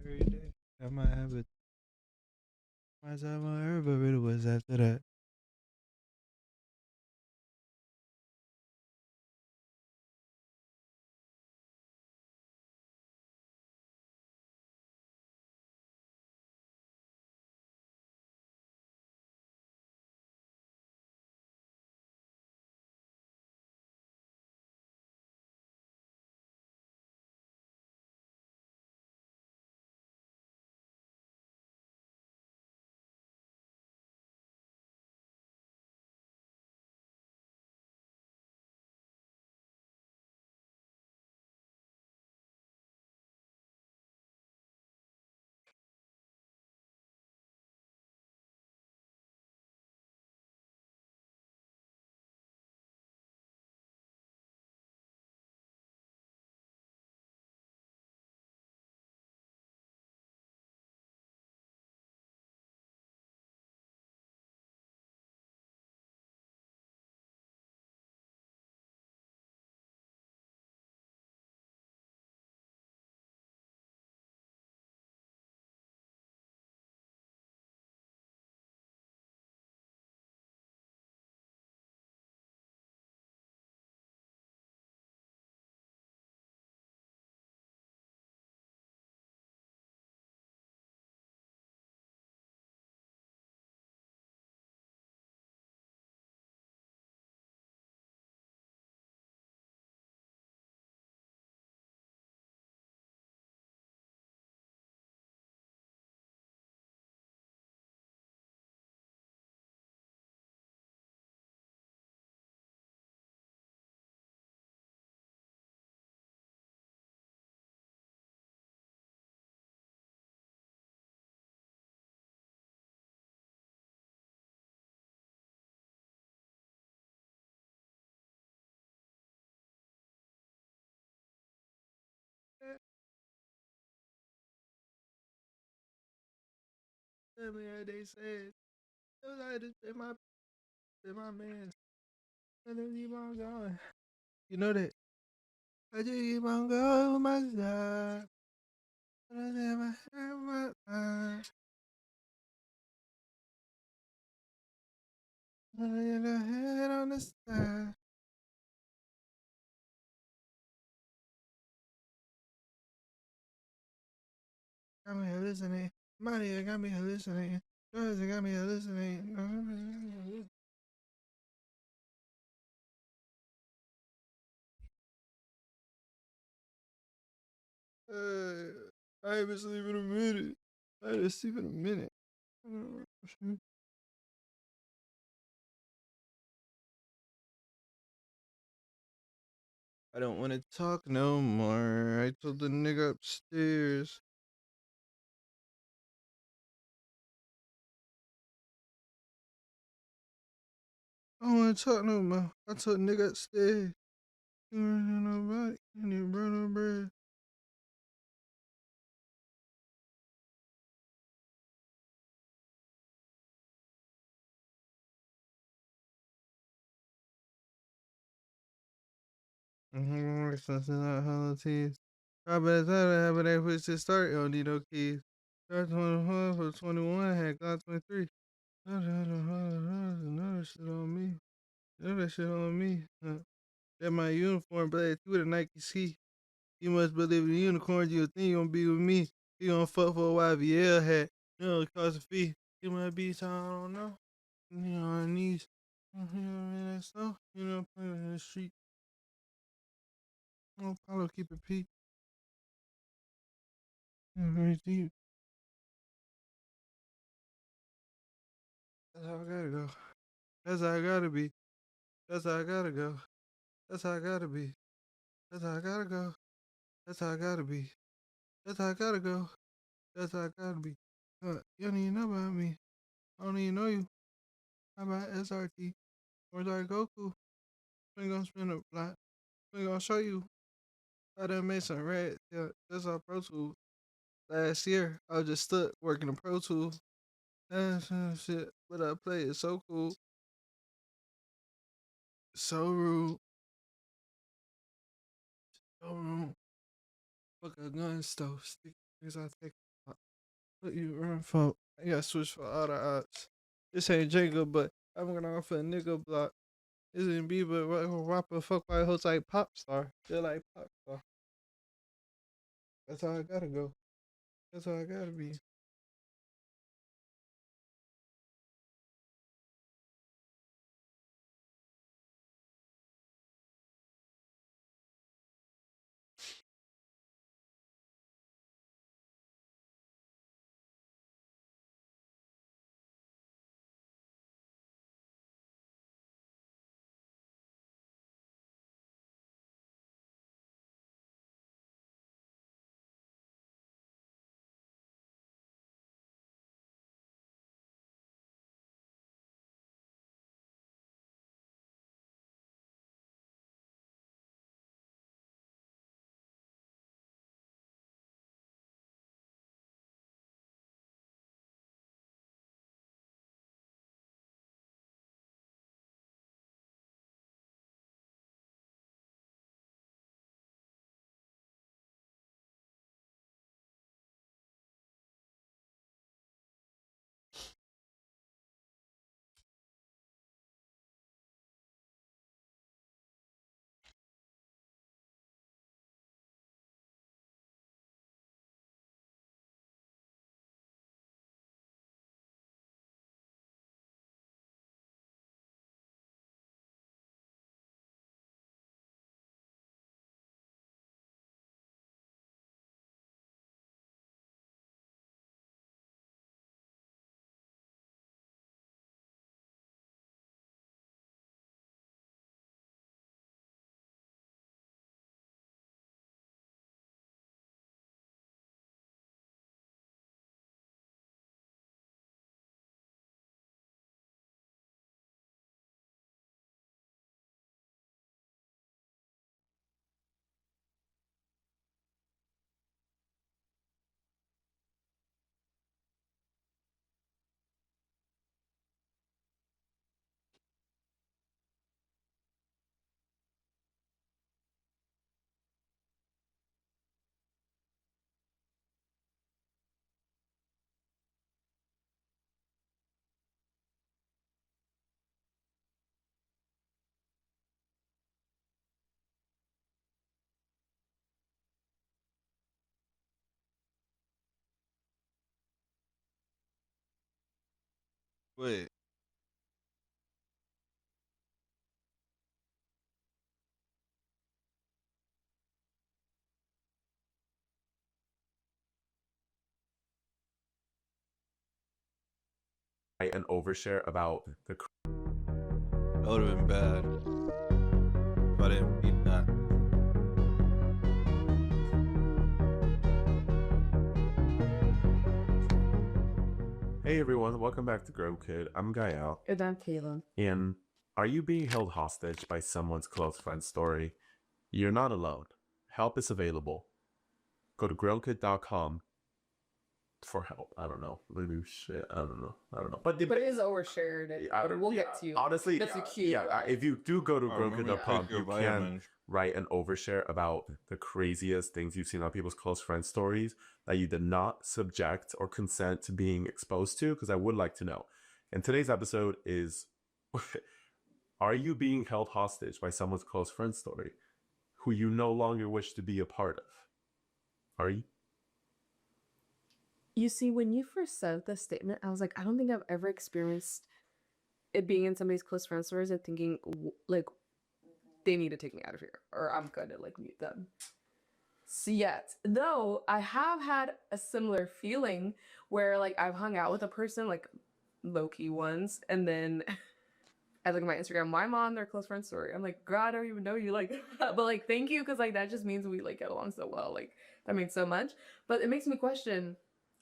every day. I might have it. Might have my herb, but really was after that. Tell me how they said. It was like this been my man. And then keep on going. You know that. I just keep on going with my side. But I never have my mind. Put your head on the side. Got me hallucinating. Money got me hallucinating. Drugs got me hallucinating. I ain't been sleeping in a minute. I ain't been sleeping in a minute. I don't want to talk no more. I told the nigga upstairs. I don't want to talk no more. I told the nigga upstairs. You don't know nobody. You need to burn no bread. Something like hollow teeth. I bet that happened that push to start. You don't need no keys. Start 21 for 21, had gone 23. Another shit on me. Another shit on me. That my uniform, black with a Nike ski. You must believe in the unicorns. You think you gonna be with me. You gonna fuck for a YBL hat. You know, it costs a fee. You might be time, I don't know. You know, on knees. You know, what I mean, that stuff. You know, playing in the street. Oh, Paulo, keep it peak. Very deep. That's how I gotta go. That's how I gotta be. That's how I gotta go. That's how I gotta be. That's how I gotta go. That's how I gotta be. That's how I gotta go. That's how I gotta be. You don't even know about me. I don't even know you. How about SRT? Where's our Goku? We gonna spin a block. We gonna show you how to make some red. Yeah, that's our Pro Tools. Last year, I was just stuck working in Pro Tools. That's some shit. But I play it so cool. So rude. So rude. Fuck a gun stove. Stick things I take. What you run for? I got switch for all the odds. This ain't Jenga, but I'm gonna offer a nigga block. Isn't Bieber rapper fuck by a whole type pop star? Feel like pop star. That's how I gotta go. That's how I gotta be. Wait. And overshare about the. That would have been bad if I didn't beat that. Hey everyone, welcome back to Grow Kid. I'm Gael. And I'm Kayla. And are you being held hostage by someone's close friend story? You're not alone. Help is available. Go to growkid.com for help. I don't know. Maybe shit. I don't know. But it is overshared. We'll get to you. Honestly, that's a cute. if you do go to remember growkid.com, take your you can vitamins. write an overshare about the craziest things you've seen on people's close friend stories that you did not subject or consent to being exposed to, because I would like to know. And today's episode is are you being held hostage by someone's close friend story who you no longer wish to be a part of? Are you? You see, when you first said the statement, I was like, I don't think I've ever experienced it being in somebody's close friend stories and thinking, like, they need to take me out of here, or I'm gonna, like, mute them. So yet, though, I have had a similar feeling where, like, I've hung out with a person, like, low-key ones, and then I look at my Instagram, why am I on their close friend story? I'm like, God, I don't even know you, like, but, like, thank you, because, like, that just means we, like, get along so well, like, that means so much. But it makes me question,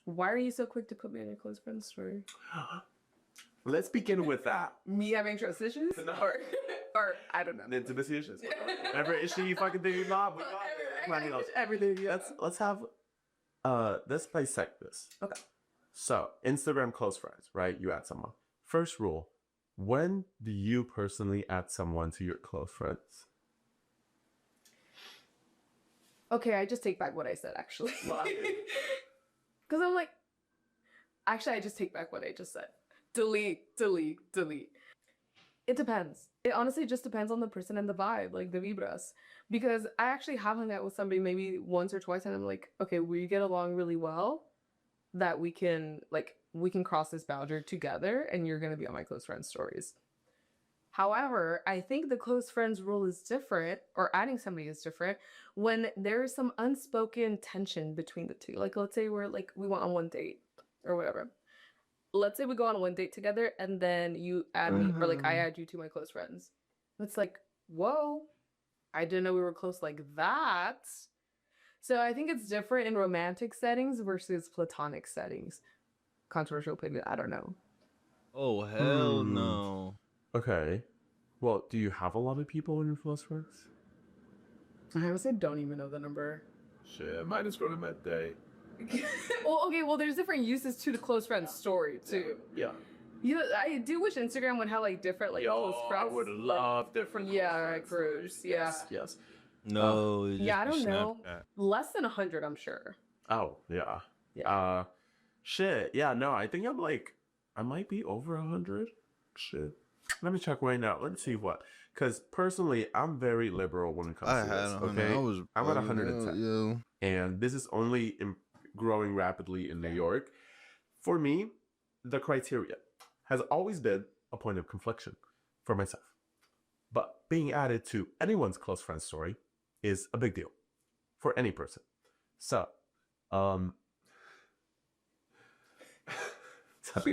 why are you so quick to put me on your close friend story? Let's begin with that. Me having trust issues? No. Or I don't know. Intimacy issues. Whatever issue you fucking think you got, we got it. Everything, yeah. Let's have let's dissect this. Okay. So Instagram close friends, right? You add someone. First rule: when do you personally add someone to your close friends? Okay, I just take back what I said, actually. Because I'm like, Actually, I just take back what I just said. Delete, delete, delete. It depends. It honestly just depends on the person and the vibe, like the vibras. Because I actually have hung out with somebody maybe once or twice, and I'm like, okay, we get along really well, that we can cross this boundary together, and you're gonna be on my close friend stories. However, I think the close friends rule is different, or adding somebody is different, when there is some unspoken tension between the two. Like, let's say we went on one date or whatever. Let's say we go on one date together, and then you add me, or like I add you to my close friends. It's like, whoa, I didn't know we were close like that. So I think it's different in romantic settings versus platonic settings. Controversial opinion, I don't know. Oh, hell no. Okay. Well, do you have a lot of people in your close friends? I honestly don't even know the number. Shit, might as well met day. Well, there's different uses to the close friend story too. Yeah. You know, I do wish Instagram would have like different close friends. I would love different. Groups. Yeah. Yes. No. It'd Yeah, I just don't be know. Snapchat. Less than 100, I'm sure. Oh yeah. Yeah. Shit. Yeah. No, I think I might be over 100. Shit. Let me check right now. Let's see what. Because personally, I'm very liberal when it comes to this. Okay. I'm at 110, and this is only growing rapidly in New York. For me, the criteria has always been a point of confliction for myself. But being added to anyone's close friend story is a big deal for any person. So, sorry,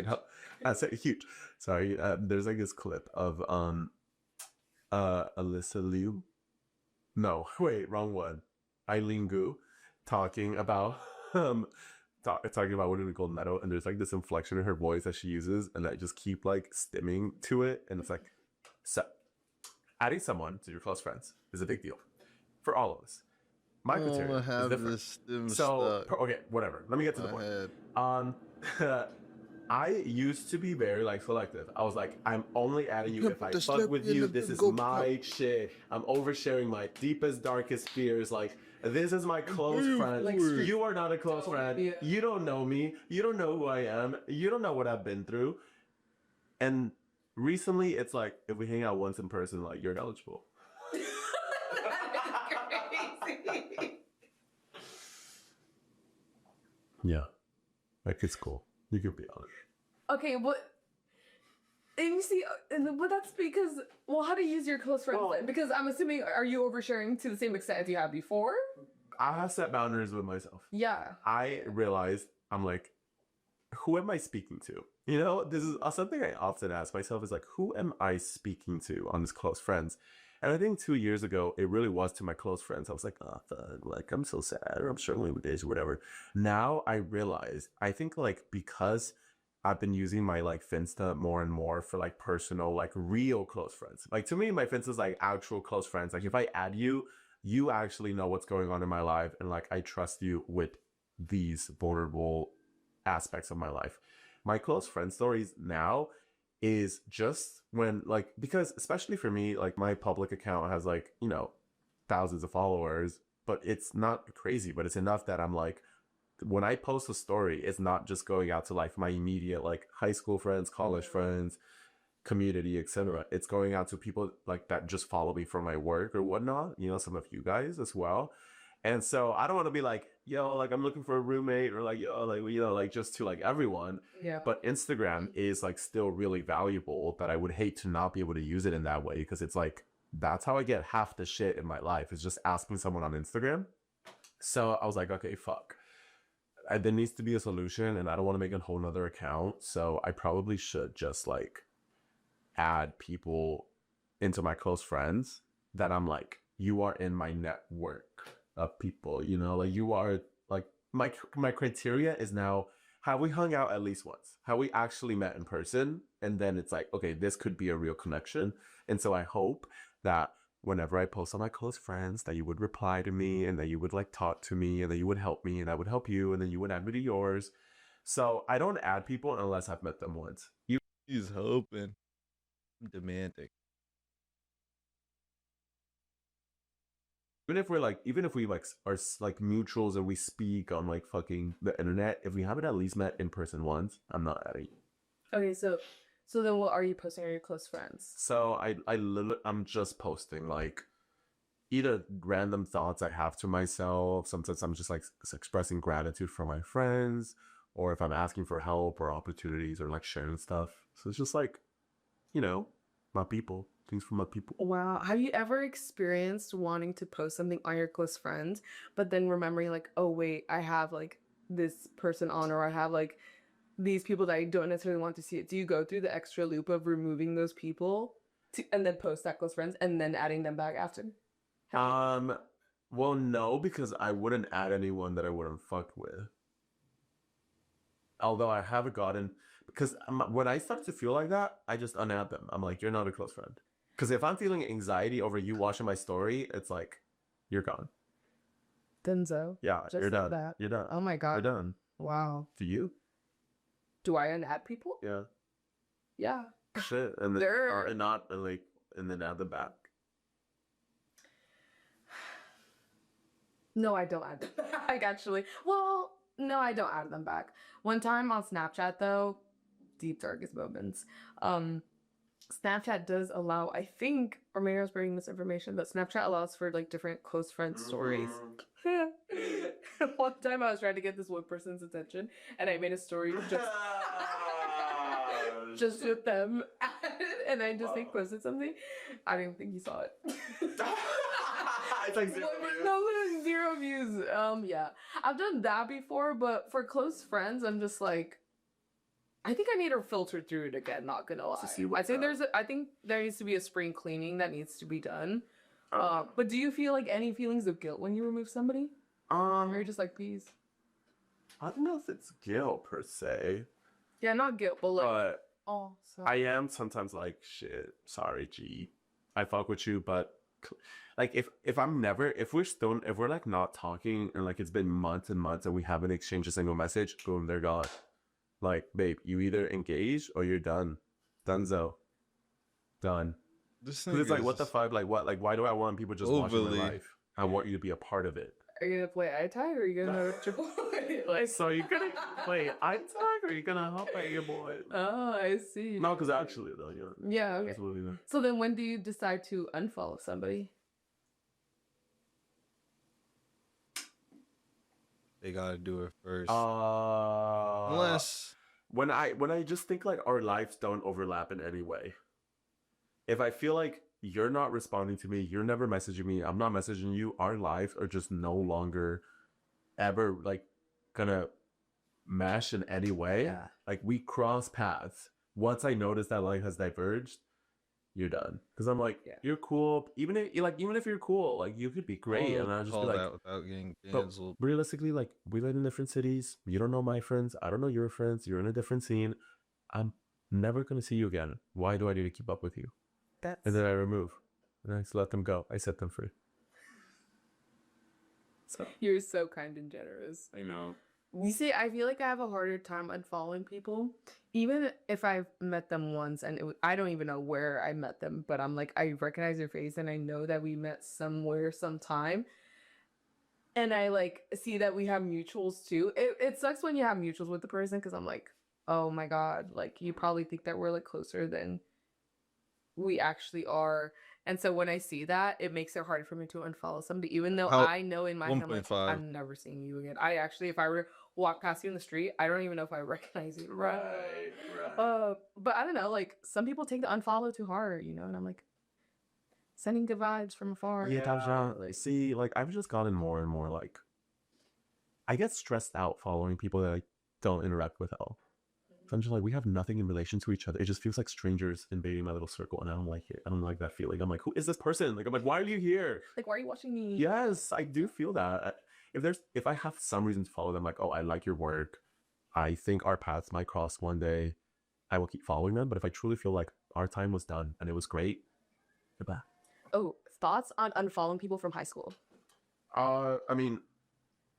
no, I said huge. Sorry, there's like this clip of Alyssa Liu. No, wait, wrong one. Eileen Gu talking about talking about winning the gold medal, and there's like this inflection in her voice that she uses, and I just keep like stimming to it, and it's like, so adding someone to your close friends is a big deal for all of us. My criteria is different. So okay, whatever. Let me get to the point. I used to be very like selective. I was like, I'm only adding you if I fuck with you. This is my shit. I'm oversharing my deepest, darkest fears. Like, this is my close friend. Like, you are not a close friend. Yeah. You don't know me. You don't know who I am. You don't know what I've been through. And recently, it's like, if we hang out once in person, like, you're eligible. Crazy. Yeah. Like, it's cool. You can be honest. Okay, and you see, but that's because, well, how to use your close friends? Well, because I'm assuming, are you oversharing to the same extent as you have before? I have set boundaries with myself. Yeah. I realized, I'm like, who am I speaking to? You know, this is something I often ask myself is like, who am I speaking to on this close friends? And I think 2 years ago, it really was to my close friends. I was like, oh, fuck, like, I'm so sad, or I'm struggling with this, or whatever. Now I realize, I think, like, because I've been using my, like, Finsta more and more for, like, personal, like, real close friends. Like, to me, my Finsta is, like, actual close friends. Like, if I add you, you actually know what's going on in my life, and, like, I trust you with these vulnerable aspects of my life. My close friend stories now is just when, like, because especially for me, like, my public account has, like, you know, thousands of followers, but it's not crazy, but it's enough that I'm like, when I post a story, it's not just going out to like my immediate like high school friends, college friends, community, etc. It's going out to people like that just follow me for my work or whatnot, you know, some of you guys as well. And so I don't want to be like, yo, like, I'm looking for a roommate, or like, yo, like, you know, like, just to like everyone. Yeah. But Instagram is like still really valuable, but I would hate to not be able to use it in that way, because it's like, that's how I get half the shit in my life, is just asking someone on Instagram. So I was like, okay, fuck. There needs to be a solution, and I don't want to make a whole nother account. So I probably should just like add people into my close friends that I'm like, you are in my network of people, you know, like, you are like, my criteria is now, have we hung out at least once? Have we actually met in person? And then it's like, okay, this could be a real connection. And so I hope that whenever I post on my close friends, that you would reply to me, and that you would like talk to me, and that you would help me, and I would help you, and then you would add me to yours. So I don't add people unless I've met them once. He's hoping. Demantic. even if we like are like mutuals and we speak on like fucking the internet, if we haven't at least met in person once, I'm not adding you. Okay, so then what are you posting on your close friends? So I'm just posting like either random thoughts I have to myself. Sometimes I'm just like expressing gratitude for my friends, or if I'm asking for help or opportunities or like sharing stuff. So it's just like, my people, things from my people. Wow. Have you ever experienced wanting to post something on your close friends, but then remembering like, oh wait, I have like this person on, or I have like these people that I don't necessarily want to see it? Do you go through the extra loop of removing those people and then post that close friends and then adding them back after? Well, no, because I wouldn't add anyone that I wouldn't fuck with. Although I have gotten, because when I start to feel like that, I just unadd them. I'm like, you're not a close friend. Because if I'm feeling anxiety over you watching my story, it's like, you're gone. Denzo. Yeah, Just you're done. that. You're done. Oh my God. You're done. Wow. Do you? Do I unadd people? Yeah. Yeah. Shit. And then, They're- and not like, and then add them back. No, I don't add them back, actually. Well, no, I don't add them back. One time on Snapchat, though, deep darkest moments, Snapchat does allow, I think, or maybe I was bringing misinformation, but Snapchat allows for like different close friend stories. One time I was trying to get this one person's attention, and I made a story just with them, and I just like posted something. I don't even think he saw it. It's like 0 views. No, 0 views. Yeah, I've done that before, but for close friends, I'm just like, I think I need to filter through it again. Not gonna lie. I think there needs to be a spring cleaning that needs to be done. But do you feel like any feelings of guilt when you remove somebody? Or you're just like, peace? I don't know if it's guilt per se. Yeah, not guilt, but like, But oh, so I am sometimes like, shit, sorry, G. I fuck with you, but like if we're like not talking and like it's been months and months and we haven't exchanged a single message, boom, they're gone. Like, babe, you either engage or you're done. Dunzo. Done. Because it's like, what the fuck? Like, what? Like, why do I want people just watching my life? I want you to be a part of it. are you gonna play eye tag or are you gonna triple? Like, So you're gonna play eye tag or you're gonna help out your boy? oh, I see. No, because actually, though, Yeah, okay. absolutely not. So then when do you decide to unfollow somebody? They gotta do it first. Unless when I just think like our lives don't overlap in any way. If I feel like you're not responding to me, you're never messaging me, I'm not messaging you, our lives are just no longer ever like gonna mesh in any way. Yeah. Like we cross paths. Once I notice that life has diverged, you're done. Because I'm like, you're cool. Even if you're cool, like you could be great, and I'll just be like, without getting but canceled. realistically, like we live in different cities. You don't know my friends. I don't know your friends. You're in a different scene. I'm never gonna see you again. Why do I need to keep up with you? And then I remove, and I just let them go. I set them free. So You're so kind and generous. I know. You see, I feel like I have a harder time unfollowing people, even if I've met them once and I don't even know where I met them, but I'm like, I recognize their face and I know that we met somewhere, sometime. And I like see that we have mutuals too. It sucks when you have mutuals with the person because I'm like, oh my God, like you probably think that we're like closer than we actually are. And so when I see that, it makes it hard for me to unfollow somebody, even though I know in my head, I'm like, 1.5. I'm never seeing you again. I actually, if I were to walk past you in the street, I don't even know if I recognize you. Right. But I don't know, like some people take the unfollow too hard, you know, and I'm like, sending good vibes from afar. Yeah. See, like I've just gotten more and more like I get stressed out following people that I don't interact with at all. So I'm just like, we have nothing in relation to each other. It just feels like strangers invading my little circle, and I don't like it. I don't like that feeling. I'm like, who is this person? Like, I'm like, why are you here? Like, why are you watching me? Yes, I do feel that. If I have some reason to follow them, like, oh, I like your work, I think our paths might cross one day, I will keep following them. But if I truly feel like our time was done and it was great, goodbye. Oh, thoughts on unfollowing people from high school? I mean,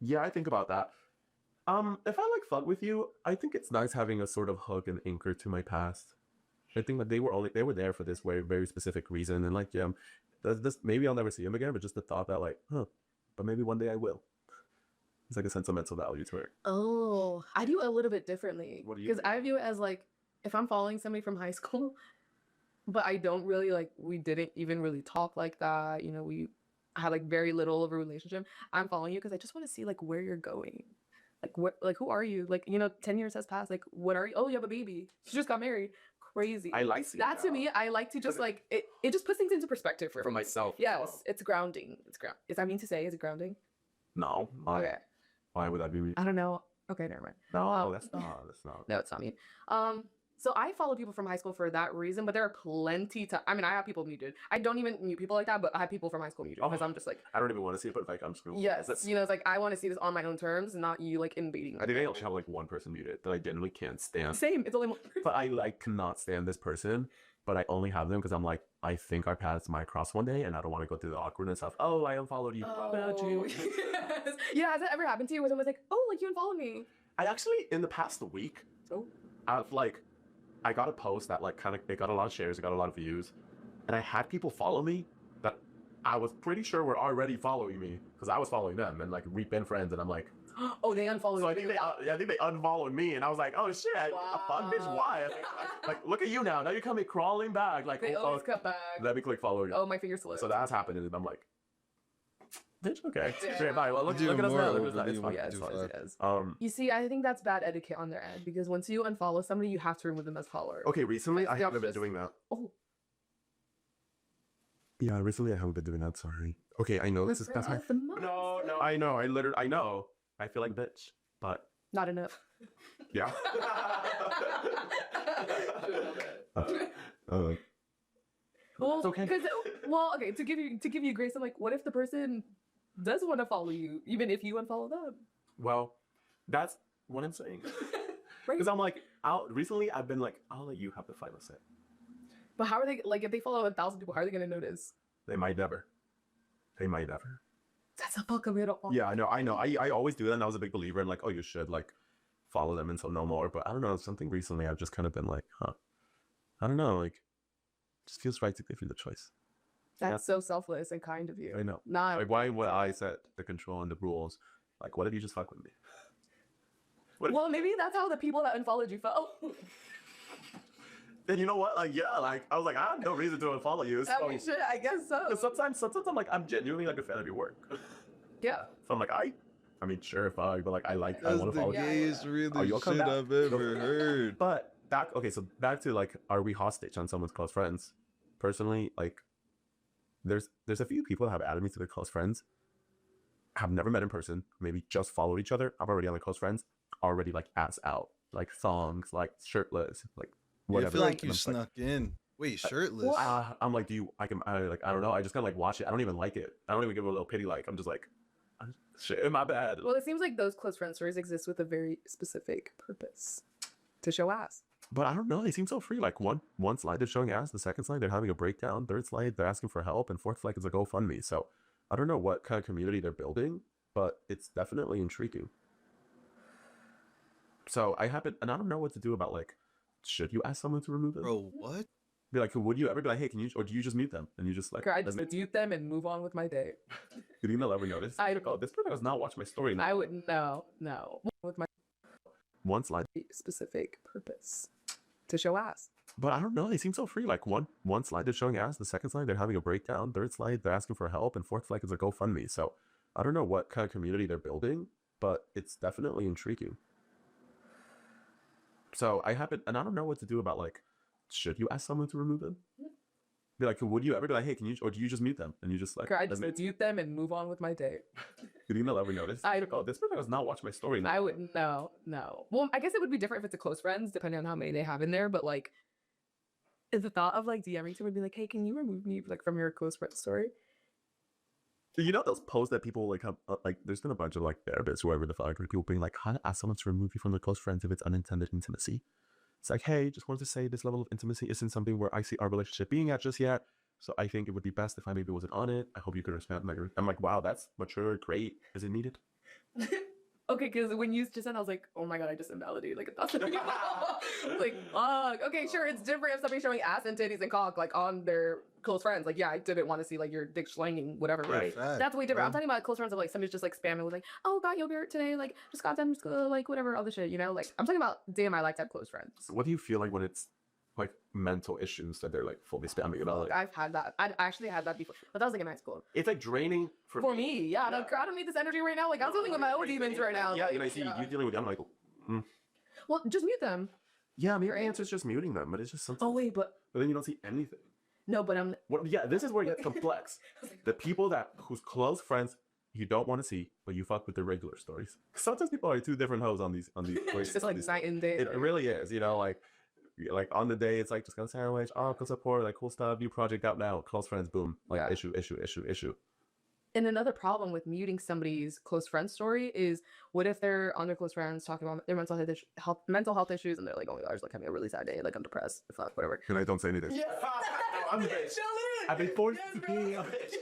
yeah, I think about that. If I like fuck with you, I think it's nice having a sort of hook and anchor to my past. I think that they were there for this very, very specific reason, and like, yeah, this maybe I'll never see him again, but just the thought that like, but maybe one day I will. It's like a sentimental value to it. Oh, I do a little bit differently. What do you Because do? I view it as like, if I'm following somebody from high school, but I don't really like, we didn't even really talk like that. You know, we had like very little of a relationship. I'm following you because I just want to see like where you're going. Like what, like who are you? Like, you know, 10 years has passed. Like, what are you? Oh, you have a baby. You just got married. Crazy. I like seeing that to that. me. I like to just like it just puts things into perspective for me. myself. Yes, it's grounding. It's ground. Is that mean to say? Is it grounding? No. Okay. Why would that be? I don't know. Okay, never mind. No, that's not. That's not. No, it's not me. So I follow people from high school for that reason, but there are plenty to. I mean, I have people muted. I don't even mute people like that, but I have people from high school muted because I'm just like, I don't even want to see it, but like I'm screwed. yes, you know, it's like I want to see this on my own terms, not you like invading. I think I only have like one person muted that I genuinely can't stand. Same. It's only one. But I like cannot stand this person. But I only have them because I'm like, I think our paths might cross one day, and I don't want to go through the awkwardness of, oh, I unfollowed you. Oh, About you. yes. Yeah, has that ever happened to you where someone's like, oh, like you unfollowed me? I actually, in the past week, I've like, I got a post that like kind of, it got a lot of shares, it got a lot of views, and I had people follow me that I was pretty sure were already following me because I was following them, and like we've been friends, and I'm like, oh, they unfollowed so you. I think they unfollowed me, and I was like, oh shit, fuck bitch, why? Like, look at you now. Now you're coming crawling back. Like, They always come back. let me click follow you. Oh, my finger slipped. So that's happened, and I'm like, bitch, okay. Yeah. Great, bye. Well, look Do at us more now. over Look at us the now. It's fine. Yeah, it's do fine, five. it is. Um, You see, I think that's bad etiquette on their end because once you unfollow somebody, you have to remove them as follower. okay, recently I It's the haven't been opposite. doing that. Oh, Yeah, recently I haven't been doing that. Sorry. Okay, I know this is referring that's to the most. No, I know. I know. I feel like bitch, but Not enough. yeah. Well, It's okay. Because okay, to give you grace, I'm like, what if the person does want to follow you, even if you unfollow them? Well, that's what I'm saying. Right? Because I'm like, recently I've been like, I'll let you have the final say. But how are they like if they follow 1,000 people? How are they gonna notice? They might never. They might never. That's a fuck of it all. Yeah, I know. I always do that, and I was a big believer in like, oh, you should like follow them until no more. But I don't know, something recently I've just kind of been like, I don't know, like, just feels right to give you the choice. That's so selfless and kind of you. I know. Not Like, why would I set the control and the rules? Like, what if you just fuck with me? well, maybe that's how the people that unfollowed you felt. Then you know what? Like, yeah, like I was like, I have no reason to unfollow you. I mean, shit, I guess so. Sometimes I'm like, I'm genuinely like a fan of your work. Yeah. So I'm like, I mean, sure, fuck, but like, I want That's to the follow you. gayest really you'll come shit back. I've ever heard. But back to like, are we hostage on someone's close friends? Personally, like, there's a few people that have added me to their close friends, have never met in person, maybe just followed each other. I'm already on their close friends, already like ass out, like thongs, like shirtless, like whatever. I feel like And you I'm snuck in. Wait, shirtless? I'm like, I don't know. I just kind of like watch it. I don't even like it. I don't even give it a little pity. Like, I'm just like, shit, my bad. Well, it seems like those close friend stories exist with a very specific purpose. To show ass. But I don't know. They seem so free. Like one slide they're showing ass, the second slide they're having a breakdown, third slide they're asking for help, and fourth slide is a GoFundMe. So I don't know what kind of community they're building, but it's definitely intriguing. So I don't know what to do about like, should you ask someone to remove them? Bro, what? Be like, would you ever be like, hey, can you, or do you just mute them? And you just like, I just mute them and move on with my day. you think they'll ever notice? I don't Oh, this person does not watch my story. I would no. With my One slide. specific purpose. To show ass. But I don't know. They seem so free. Like one slide they're showing ass, the second slide they're having a breakdown, third slide they're asking for help, and fourth slide is a GoFundMe. So I don't know what kind of community they're building, but it's definitely intriguing. So I don't know what to do about like, should you ask someone to remove them? Be like, would you ever be like, hey, can you, or do you just mute them? And you just like, I just mute them and move on with my day. you think they'll ever notice? I don't Oh, this person does not watch my story. I would no. Well, I guess it would be different if it's a close friends, depending on how many they have in there. But like, is the thought of like DMing someone would be like, hey, can you remove me like from your close friend story? You know those posts that people like have, like there's been a bunch of like therapists, whoever the fuck, people being like, how to ask someone to remove you from their close friends if it's unintended intimacy. It's like, hey, just wanted to say this level of intimacy isn't something where I see our relationship being at just yet. So I think it would be best if I maybe wasn't on it. I hope you could respect my. I'm like, wow, that's mature, great. Is it needed? Okay, because when you just said, I was like, oh my god, I just invalidated like 1,000 people. Like, fuck. Okay, sure, it's different if somebody's showing ass and titties and cock like on their close friends. Like, yeah, I didn't want to see like your dick slanging, whatever, Yeah, right? fact, That's way different. I'm bro. talking about close friends of like somebody's just like spamming with like, oh, got yogurt today, like just got them like whatever, all the shit, you know? Like I'm talking about day in my life type close friends. What do you feel like when it's like mental issues that they're like fully spamming about? Like, I've had that. I actually had that before, but that was like in high school. it's like draining For me, yeah. Like, I don't need this energy right now. Like I'm dealing with my own demons right now. Yeah, like, you know, I see you dealing with. I'm like, Well, just mute them. yeah, your answer is just muting them, but it's just something. Oh wait, but then you don't see anything. no, but I'm. Well, yeah, this is where it gets complex. The people whose close friends you don't want to see, but you fuck with the regular stories. Sometimes people are two different hoes on these. It's just like these, night and day. it really is, you know, like on the day it's like just got a sandwich, oh, cool support, like cool stuff, new project out now, close friends, boom, like Yeah. issue. And another problem with muting somebody's close friend story is, what if they're on their close friends talking about their mental health issues, and they're like, oh my gosh, like having a really sad day, like I'm depressed, fuck, whatever. And I don't say anything. Yeah. I'm a bitch. I've been forced to be a bitch.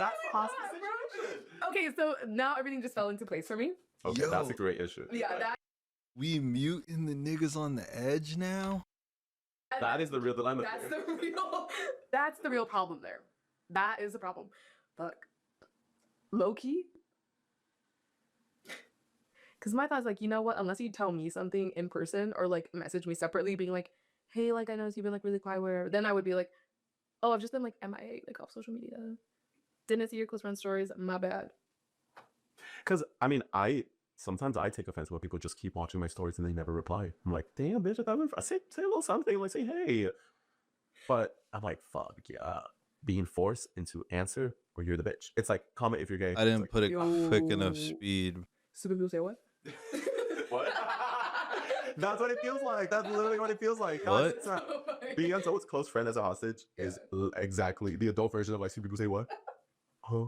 That's possible. Okay, so now everything just fell into place for me. Okay, Yo. that's a great issue. Yeah, We muting the niggas on the edge now? That is the real dilemma. That's the real problem there. That is the problem. Fuck. Low key. Because my thought is like, you know what? Unless you tell me something in person or like message me separately, being like, hey, like I noticed you've been like really quiet, where then I would be like, oh, I've just been like MIA, like off social media. Didn't see your close friend stories. My bad. Because sometimes I take offense when people just keep watching my stories and they never reply. I'm like, damn, bitch, I say a little something, like say hey. But I'm like, fuck yeah, being forced into answer or you're the bitch. It's like comment if you're gay. I didn't put it quick enough Yo. speed. So people say what? What? That's what it feels like. That's literally what it feels like. What? Being on someone's close friend as a hostage is exactly the adult version of like see people say what? Huh?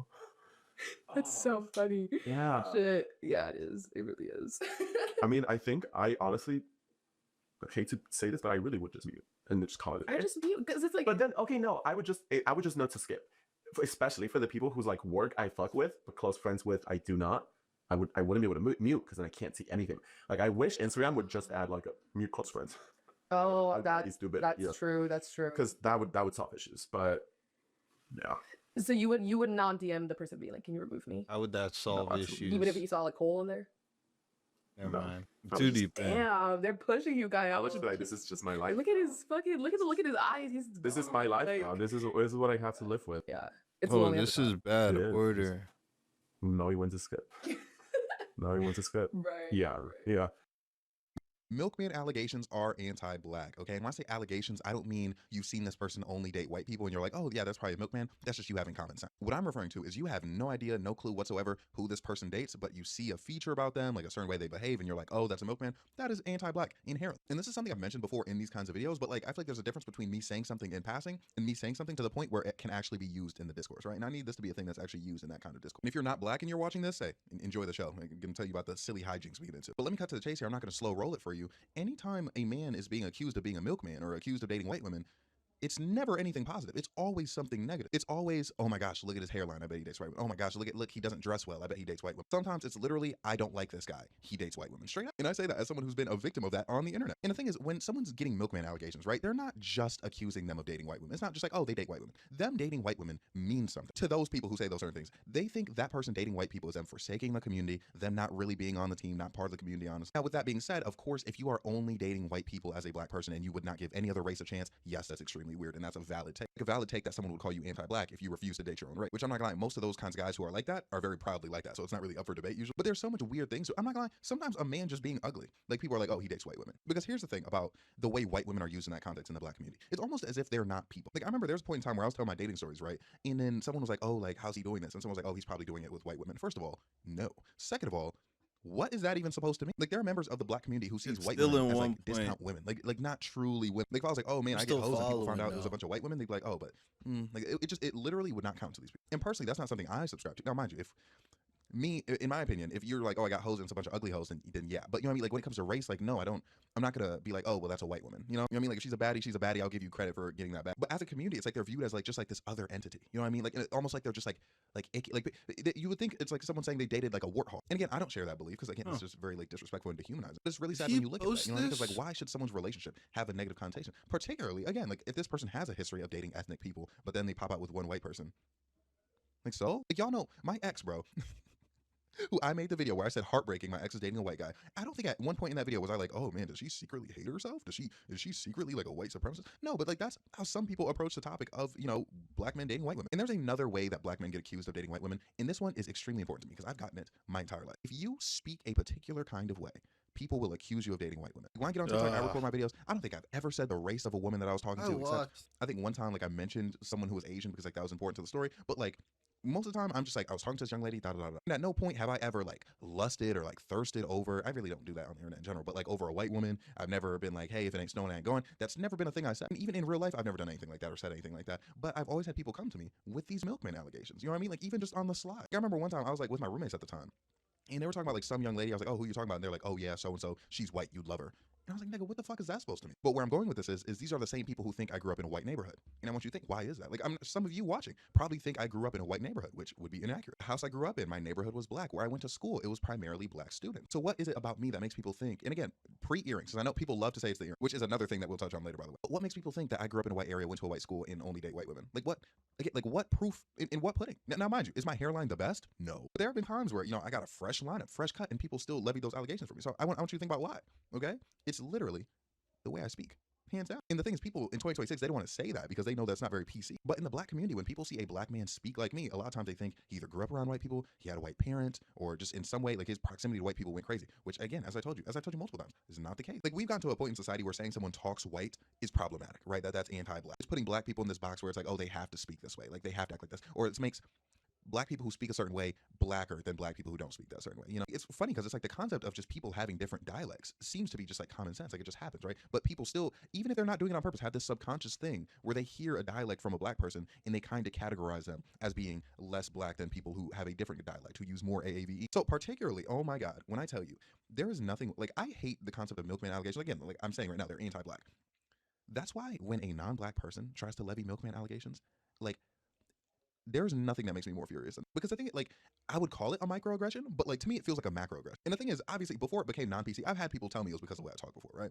That's so funny. Yeah. Shit. Yeah, it is. It really is. I mean, I think I honestly hate to say this, but I really would just mute and just call it. I just mute because it's like. But then, okay, no, I would just know to skip, especially for the people whose like work I fuck with, but close friends with I do not. I wouldn't be able to mute because then I can't see anything. Like I wish Instagram would just add like a mute close friends. Oh, That's stupid. That's true. That's true. Because that would solve issues. But yeah. So you would not DM the person being like, can you remove me? How would that solve issues? Even if you saw like hole in there. Never No. mind. I'm Too just- deep in. Damn, they're pushing you guys. I would just be like, this is just my life. Look at his fucking look at his eyes. He's This is my life like, now. This is what I have to live with. Yeah. It's Oh, lonely this at the is top. bad It is. order. No, he went to skip. No, he went to skip. Right. Yeah. Milkman allegations are anti-black, okay? And when I say allegations, I don't mean you've seen this person only date white people and you're like, oh yeah, that's probably a milkman. That's just you having common sense. What I'm referring to is you have no idea, no clue whatsoever who this person dates, but you see a feature about them, like a certain way they behave, and you're like, oh, that's a milkman. That is anti-black inherently. And this is something I've mentioned before in these kinds of videos, but like, I feel like there's a difference between me saying something in passing and me saying something to the point where it can actually be used in the discourse, right? And I need this to be a thing that's actually used in that kind of discourse. And if you're not black and you're watching this, hey, enjoy the show. I'm going to tell you about the silly hijinks we get into. But let me cut to the chase here. I'm not going to slow roll it for you. Anytime a man is being accused of being a milkman or accused of dating white women, it's never anything positive. It's always something negative. It's always, oh my gosh, look at his hairline. I bet he dates white women. Oh my gosh, look, he doesn't dress well. I bet he dates white women. Sometimes it's literally, I don't like this guy. He dates white women. Straight up. And I say that as someone who's been a victim of that on the internet. And the thing is, when someone's getting milkman allegations, right, they're not just accusing them of dating white women. It's not just like, oh, they date white women. Them dating white women means something. To those people who say those certain things, they think that person dating white people is them forsaking the community, them not really being on the team, not part of the community, honestly. Now, with that being said, of course, if you are only dating white people as a black person and you would not give any other race a chance, yes, that's extremely weird. And that's a valid take. A valid take that someone would call you anti-black if you refuse to date your own race, which I'm not gonna lie, most of those kinds of guys who are like that are very proudly like that, so it's not really up for debate usually. But there's so much weird things. I'm not gonna lie, sometimes a man just being ugly, like people are like, oh, he dates white women. Because here's the thing about the way white women are used in that context in the black community. It's almost as if they're not people. Like I remember there was a point in time where I was telling my dating stories, right? And then someone was like, oh, like how's he doing this? And someone was like, oh, he's probably doing it with white women. First of all, no. Second of all, what is that even supposed to mean? Like there are members of the black community who sees It's white still women in as one like discount point. women, like not truly women. Like if I was like, oh man, I'm I get still hoes, and people found following out it was a though. bunch of white women, they'd be like, oh, but like it literally would not count to these people. And personally, that's not something I subscribe to. Now, mind you, if me, in my opinion, if you're like, oh, I got hoes and it's a bunch of ugly hoes, then yeah. But you know what I mean? Like when it comes to race, like no, I'm not gonna be like, oh, well, that's a white woman. You know what I mean? Like if she's a baddie, she's a baddie. I'll give you credit for getting that back. But as a community, it's like they're viewed as like just like this other entity. You know what I mean? Like almost like they're just like icky. Like you would think it's like someone saying they dated like a warthog. And again, I don't share that belief because again, it's just very like disrespectful and dehumanizing. But it's really Did sad he when you look at that. post You know what I mean? Because this? like, why should someone's relationship have a negative connotation? Particularly, again, like if this person has a history of dating ethnic people, but then they pop out with one white person. Like so, like y'all know my ex, bro. Who I made the video where I said heartbreaking, my ex is dating a white guy. I don't think at one point in that video was I like, oh man, does she secretly hate herself? Is she secretly like a white supremacist? No, but like that's how some people approach the topic of, you know, black men dating white women. And there's another way that black men get accused of dating white women, and this one is extremely important to me because I've gotten it my entire life. If you speak a particular kind of way, people will accuse you of dating white women. When I get on TikTok, I record my videos. I don't think I've ever said the race of a woman that I was talking to, except I think one time like I mentioned someone who was Asian because like that was important to the story. But like most of the time I'm just like, I was talking to this young lady, da da da da. And at no point have I ever like lusted or like thirsted over, I really don't do that on the internet in general, but like over a white woman. I've never been like, hey, if it ain't snowing, I ain't going. That's never been a thing I said. And even in real life, I've never done anything like that or said anything like that. But I've always had people come to me with these milkman allegations. You know what I mean? Like even just on the slide. I remember one time I was like with my roommates at the time, and they were talking about like some young lady. I was like, oh, who are you talking about? And they're like, oh yeah, so and so, she's white, you'd love her. And I was like, nigga, what the fuck is that supposed to mean? But where I'm going with this is these are the same people who think I grew up in a white neighborhood. And I want you to think, why is that? Like, some of you watching probably think I grew up in a white neighborhood, which would be inaccurate. The house I grew up in, my neighborhood was black. Where I went to school, it was primarily black students. So what is it about me that makes people think, and again, pre-earrings, because I know people love to say it's the earring, which is another thing that we'll touch on later, by the way. But what makes people think that I grew up in a white area, went to a white school, and only date white women? Like what? Like what proof in what pudding? Now, mind you, is my hairline the best? No. But there have been times where, you know, I got a fresh lineup, fresh cut, and people still levy those allegations for me. So I want you to think about why, okay? It's literally the way I speak. Hands down. And the thing is, people in 2026, they don't want to say that because they know that's not very PC. But in the black community, when people see a black man speak like me, a lot of times they think he either grew up around white people, he had a white parent, or just in some way, like his proximity to white people went crazy. Which again, as I told you multiple times, is not the case. Like we've gotten to a point in society where saying someone talks white is problematic, right? That's anti-black. It's putting black people in this box where it's like, oh, they have to speak this way, like they have to act like this, or it makes black people who speak a certain way blacker than black people who don't speak that certain way. You know, it's funny because it's like the concept of just people having different dialects seems to be just like common sense, like it just happens, right? But people still, even if they're not doing it on purpose, have this subconscious thing where they hear a dialect from a black person and they kind of categorize them as being less black than people who have a different dialect, who use more AAVE. So particularly, oh my God, when I tell you, there is nothing, like I hate the concept of milkman allegations. Again, like I'm saying right now, they're anti-black. That's why when a non-black person tries to levy milkman allegations, like there's nothing that makes me more furious because I think like I would call it a microaggression, but like to me it feels like a macroaggression. And the thing is, obviously, before it became non-PC, I've had people tell me it was because of the way I talk before, right?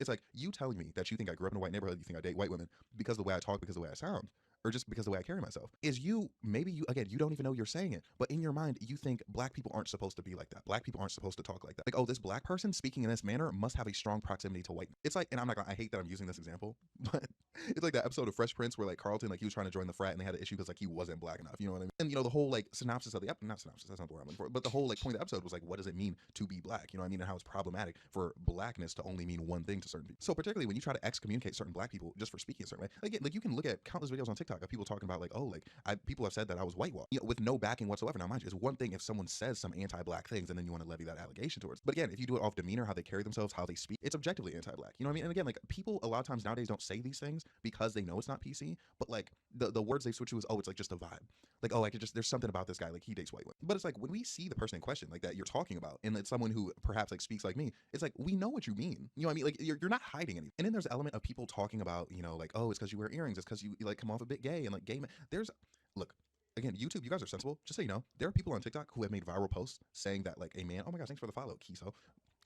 It's like you telling me that you think I grew up in a white neighborhood, you think I date white women because of the way I talk, because of the way I sound, or just because of the way I carry myself, is you maybe you again you don't even know you're saying it, but in your mind you think black people aren't supposed to be like that. Black people aren't supposed to talk like that. Like, oh, this black person speaking in this manner must have a strong proximity to white. It's like, and I'm not gonna, I hate that I'm using this example, but it's like that episode of Fresh Prince where like Carlton, like he was trying to join the frat and they had an issue because like he wasn't black enough. You know what I mean? And you know, the whole like synopsis of the not synopsis, that's not the word I'm looking for, but the whole like point of the episode was like, what does it mean to be black? You know what I mean? And how it's problematic for blackness to only mean one thing to certain people. So particularly when you try to excommunicate certain black people just for speaking a certain way, like you can look at countless videos on TikTok of people talking about like, oh, like people have said that I was whitewashed, you know, with no backing whatsoever. Now mind you, it's one thing if someone says some anti-black things and then you want to levy that allegation towards. But again, if you do it off demeanor, how they carry themselves, how they speak, it's objectively anti-black. You know what I mean? And again, like people a lot of times nowadays don't say these things because they know it's not PC, but like the words they switch to is, oh, it's like just a vibe. Like, oh, I could just, there's something about this guy, like he dates white women. But it's like when we see the person in question, like that you're talking about, and it's someone who perhaps like speaks like me, it's like we know what you mean. You know what I mean? Like you're not hiding anything. And then there's the element of people talking about, you know, like, oh, it's because you wear earrings, it's because you like come off a bit gay and like gay men. There's look, again, YouTube, you guys are sensible. Just so you know, there are people on TikTok who have made viral posts saying that like a man, oh my gosh, thanks for the follow, Kiso,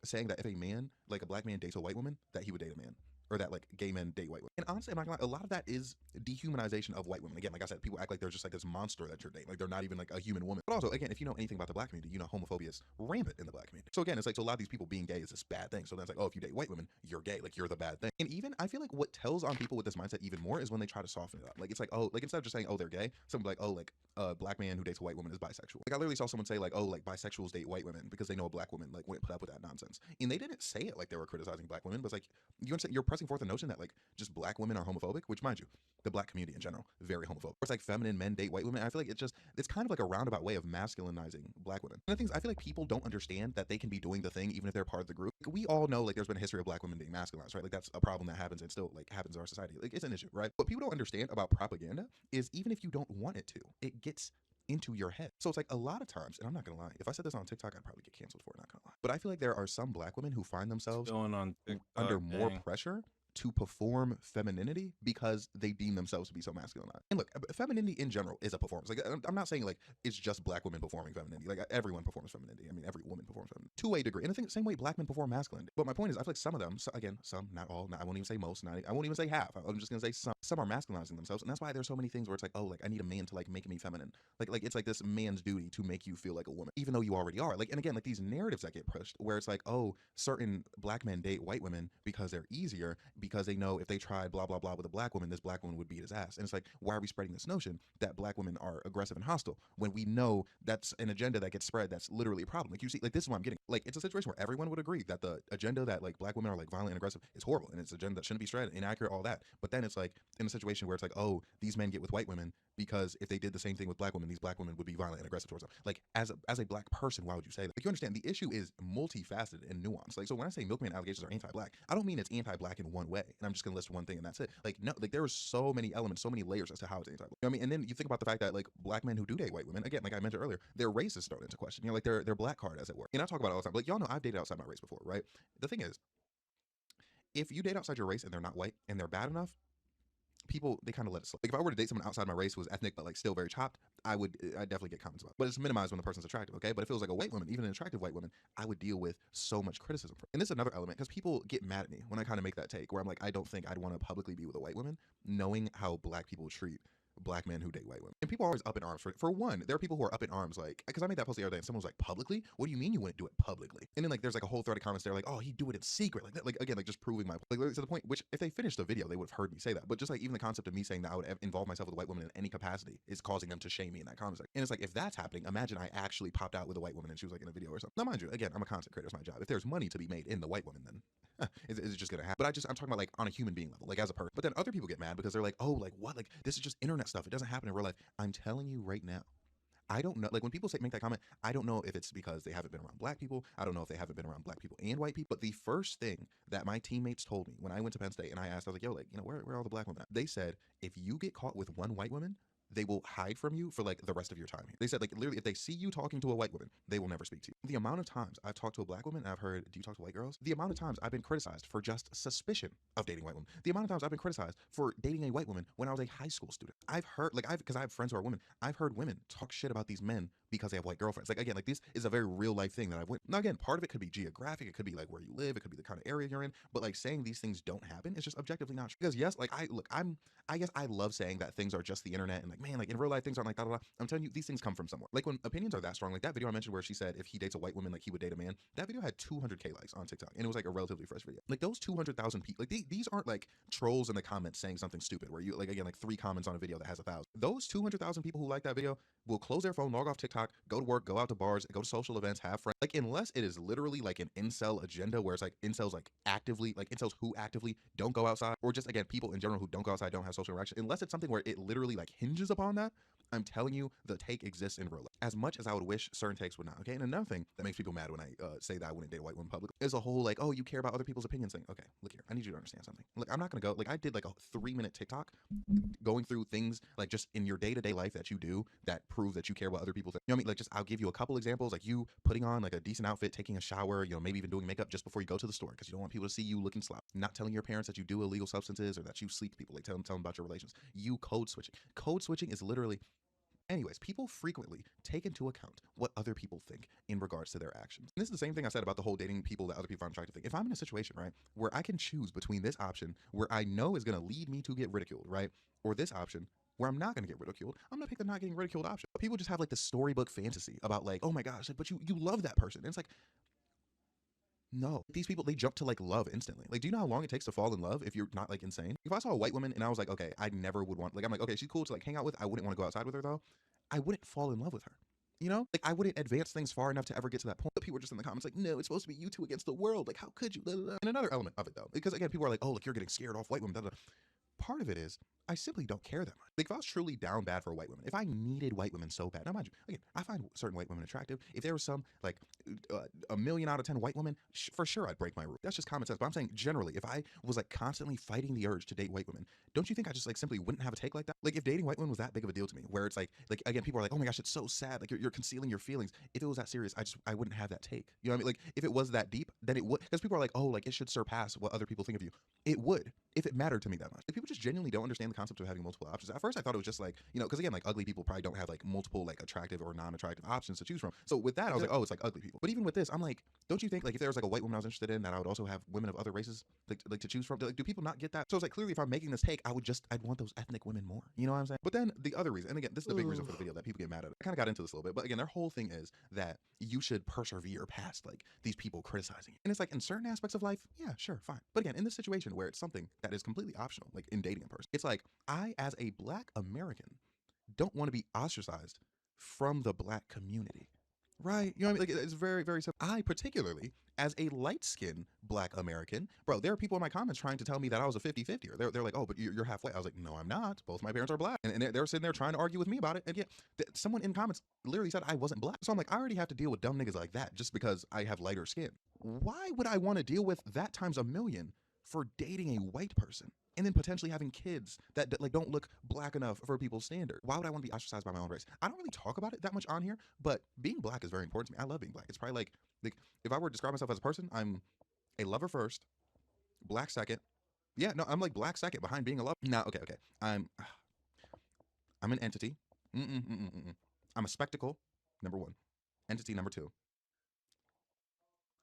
saying that if a man, like a black man dates a white woman, that he would date a man. Or that like gay men date white women. And honestly, I'm not gonna lie, a lot of that is dehumanization of white women. Again, like I said, people act like they're just like this monster that you're dating. Like they're not even like a human woman. But also, again, if you know anything about the black community, you know homophobia is rampant in the black community. So again, it's like, so a lot of these people being gay is this bad thing. So then it's like, oh, if you date white women, you're gay. Like you're the bad thing. And even, I feel like what tells on people with this mindset even more is when they try to soften it up. Like it's like, oh, like instead of just saying, oh, they're gay, someone like, oh, like a black man who dates a white woman is bisexual. Like I literally saw someone say like, oh, like bisexuals date white women because they know a black woman like wouldn't put up with that nonsense. And they didn't say it like they were criticizing black women, but it's like, you're pressing forth a notion that like just black women are homophobic, which mind you, the black community in general, very homophobic. It's like feminine men date white women. I feel like it's kind of like a roundabout way of masculinizing black women. And the thing is, I feel like people don't understand that they can be doing the thing even if they're part of the group. Like, we all know like there's been a history of black women being masculinized, right? Like that's a problem that happens and still like happens in our society. Like it's an issue, right? What people don't understand about propaganda is even if you don't want it to, it gets into your head. So it's like a lot of times, and I'm not gonna lie, if I said this on TikTok, I'd probably get canceled for it, not gonna lie. But I feel like there are some black women who find themselves Going on under TikTok, more dang. pressure to perform femininity because they deem themselves to be so masculine. And look, femininity in general is a performance. Like, I'm not saying like it's just black women performing femininity. Like, everyone performs femininity. I mean, every woman performs femininity to a degree. And I think the same way black men perform masculinity. But my point is, I feel like some of them, so again, some, not all, I won't even say most, I won't even say half. I'm just gonna say some are masculinizing themselves. And that's why there's so many things where it's like, oh, like I need a man to like make me feminine. Like it's like this man's duty to make you feel like a woman, even though you already are. Like, and again, like these narratives that get pushed where it's like, oh, certain black men date white women because they're easier, because they know if they tried blah blah blah with a black woman, this black woman would beat his ass. And it's like, why are we spreading this notion that black women are aggressive and hostile when we know that's an agenda that gets spread that's literally a problem? Like, you see, like this is what I'm getting. Like, it's a situation where everyone would agree that the agenda that like black women are like violent and aggressive is horrible, and it's an agenda that shouldn't be spread, inaccurate, all that. But then it's like in a situation where it's like, oh, these men get with white women because if they did the same thing with black women, these black women would be violent and aggressive towards them. Like, as a black person, why would you say that? Like, you understand the issue is multifaceted and nuanced. Like, so when I say milkman allegations are anti-black, I don't mean it's anti-black in one way, and I'm just gonna list one thing and that's it. Like, no, like there are so many elements, so many layers as to how it's anti-black. You know what I mean? And then you think about the fact that like black men who do date white women, again, like I mentioned earlier, their race is thrown into question. You know, like their black card, as it were. And I talk about it all the time. But like, y'all know I've dated outside my race before, right? The thing is, if you date outside your race and they're not white and they're bad enough, people, they kind of let it slip. Like, if I were to date someone outside my race who was ethnic but like still very chopped, I'd definitely get comments about it. But it's minimized when the person's attractive, okay? But if it was like a white woman, even an attractive white woman, I would deal with so much criticism. And this is another element, because people get mad at me when I kind of make that take where I'm like, I don't think I'd want to publicly be with a white woman, knowing how black people treat black men who date white women. And people are always up in arms for one. There are people who are up in arms, like, because I made that post the other day and someone was like, publicly? What do you mean you wouldn't do it publicly? And then like there's like a whole thread of comments there like, oh, he'd do it in secret, like that, like again, like just proving my, like, to the point, which if they finished the video they would have heard me say that. But just like even the concept of me saying that I would involve myself with a white woman in any capacity is causing them to shame me in that comment section. And it's like, if that's happening, imagine I actually popped out with a white woman and she was like in a video or something. Now mind you, again, I'm a content creator, it's my job. If there's money to be made in the white woman, then is it just gonna happen? But I'm talking about like on a human being level, like as a person. But then other people get mad because they're like, oh, like what? Like this is just internet stuff. It doesn't happen in real life. I'm telling you right now, I don't know. Like when people make that comment, I don't know if it's because they haven't been around black people. I don't know if they haven't been around black people and white people. But the first thing that my teammates told me when I went to Penn State and I asked, I was like, yo, like, you know, where are all the black women at? They said, if you get caught with one white woman, they will hide from you for like the rest of your time here. They said like literally if they see you talking to a white woman, they will never speak to you. The amount of times I've talked to a black woman and I've heard, do you talk to white girls? The amount of times I've been criticized for just suspicion of dating white women. The amount of times I've been criticized for dating a white woman when I was a high school student. I've heard, like because I have friends who are women, I've heard women talk shit about these men because they have white girlfriends. Like again, like this is a very real life thing that I've went. Now again, part of it could be geographic, it could be like where you live, it could be the kind of area you're in, but like saying these things don't happen is just objectively not true. Because yes, like I guess I love saying that things are just the internet and like, man, like in real life things aren't like that. I'm telling you, these things come from somewhere. Like when opinions are that strong, like that video I mentioned where she said if he dates a white woman, like he would date a man. That video had 200K likes on TikTok, and it was like a relatively fresh video. Like those 200,000 people, like these aren't like trolls in the comments saying something stupid where you like again like 3 comments on a video that has 1,000. Those 200,000 people who like that video will close their phone, log off TikTok, go to work, go out to bars, go to social events, have friends. Like unless it is literally like an incel agenda where it's like incels like actively, like incels who actively don't go outside, or just again people in general who don't go outside, don't have social interaction. Unless it's something where it literally like hinges upon that, I'm telling you, the take exists in real life. As much as I would wish certain takes would not. Okay, and another thing that makes people mad when I say that I wouldn't date a white woman publicly is a whole like, oh, you care about other people's opinions thing. Okay, look here, I need you to understand something. Like I'm not gonna go like I did like a 3-minute TikTok going through things like just in your day-to-day life that you do that prove that you care about other people's. You know what I mean? Like just I'll give you a couple examples, like you putting on like a decent outfit, taking a shower, you know, maybe even doing makeup just before you go to the store because you don't want people to see you looking sloppy. Not telling your parents that you do illegal substances or that you sleep with people. Like tell them about your relations. You code switching. Code switching is literally. Anyways, people frequently take into account what other people think in regards to their actions. And this is the same thing I said about the whole dating people that other people find attractive thing. If I'm in a situation, right, where I can choose between this option where I know is going to lead me to get ridiculed, right, or this option where I'm not going to get ridiculed, I'm going to pick the not getting ridiculed option. But people just have like the storybook fantasy about like, oh my gosh, like, but you love that person. And it's like, no, these people, they jump to like love instantly. Like, do you know how long it takes to fall in love if you're not like insane? If I saw a white woman and I was like, okay, I never would want, like, I'm like, okay, she's cool to like hang out with. I wouldn't want to go outside with her though. I wouldn't fall in love with her. You know, like I wouldn't advance things far enough to ever get to that point. But people are just in the comments like, no, it's supposed to be you two against the world. Like, how could you? And another element of it though, because again, people are like, oh, look, you're getting scared off white women. part of it is I simply don't care that much. Like, if I was truly down bad for white women, if I needed white women so bad, now mind you, again, I find certain white women attractive. If there was some, like, a million out of 10 white women, for sure I'd break my rule. That's just common sense. But I'm saying generally, if I was like constantly fighting the urge to date white women, don't you think I just like simply wouldn't have a take like that? Like, if dating white women was that big of a deal to me, where it's like again, people are like, oh my gosh, it's so sad. Like, you're concealing your feelings. If it was that serious, I wouldn't have that take. You know what I mean? Like, if it was that deep, then it would. Because people are like, oh, like it should surpass what other people think of you. It would, if it mattered to me that much. Like, people just genuinely don't understand the concept of having multiple options. At first, I thought it was just like, you know, because again, like ugly people probably don't have like multiple like attractive or non-attractive options to choose from. So with that, I was like, oh, it's like ugly people. But even with this, I'm like, don't you think like if there was like a white woman I was interested in, that I would also have women of other races like to choose from? Like, do people not get that? So it's like, clearly, if I'm making this take, I'd want those ethnic women more. You know what I'm saying? But then the other reason, and again, this is the big reason for the video that people get mad at it. I kind of got into this a little bit, but again, their whole thing is that you should persevere past like these people criticizing you. And it's like, in certain aspects of life, yeah, sure, fine. But again, in this situation where it's something that is completely optional, like in dating a person, it's like, I, as a Black American, don't want to be ostracized from the Black community. Right? You know what I mean? Like, it's very, very simple. I, particularly, as a light-skinned Black American, bro, there are people in my comments trying to tell me that I was a 50-50, or they're like, oh, but you're halfway. I was like, no, I'm not. Both my parents are Black. And they're sitting there trying to argue with me about it. And yet, someone in comments literally said I wasn't Black. So I'm like, I already have to deal with dumb niggas like that just because I have lighter skin. Why would I want to deal with that times a million for dating a white person? And then potentially having kids that like don't look Black enough for people's standard. Why would I want to be ostracized by my own race? I don't really talk about it that much on here, but being Black is very important to me. I love being Black. It's probably like if I were to describe myself as a person, I'm a lover first, Black second. Yeah, no, I'm like Black second behind being a lover. No, okay. I'm an entity. I'm a spectacle, number one. Entity, number two.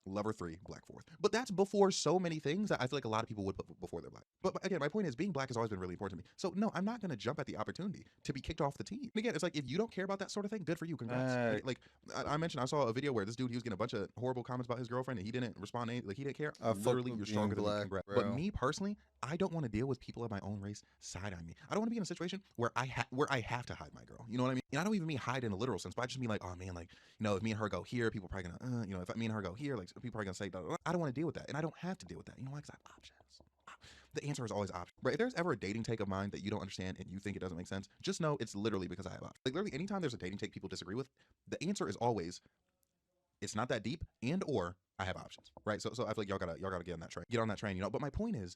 Lover 3, Black 4th. But that's before so many things that I feel like a lot of people would put before they're Black. But again, my point is, being Black has always been really important to me. So no, I'm not going to jump at the opportunity to be kicked off the team. And again, it's like, if you don't care about that sort of thing, good for you, congrats. Like I mentioned, I saw a video where this dude, he was getting a bunch of horrible comments about his girlfriend and he didn't respond to anything. Like, he didn't care. Literally, you're stronger than me, congrats. But me personally, I don't want to deal with people of my own race side on me. I don't want to be in a situation where I have to hide my girl. You know what I mean? And I don't even mean hide in a literal sense, but I just mean like, oh man, like, you know, if me and her go here, people are probably gonna, you know, if me and her go here, like, people are gonna say, I don't want to deal with that, and I don't have to deal with that. You know why? Because I have options. The answer is always options. Right? If there's ever a dating take of mine that you don't understand and you think it doesn't make sense, just know it's literally because I have options. Like, literally, anytime there's a dating take people disagree with, the answer is always, it's not that deep, and or I have options. Right? So I feel like y'all gotta get on that train. Get on that train. You know. But my point is,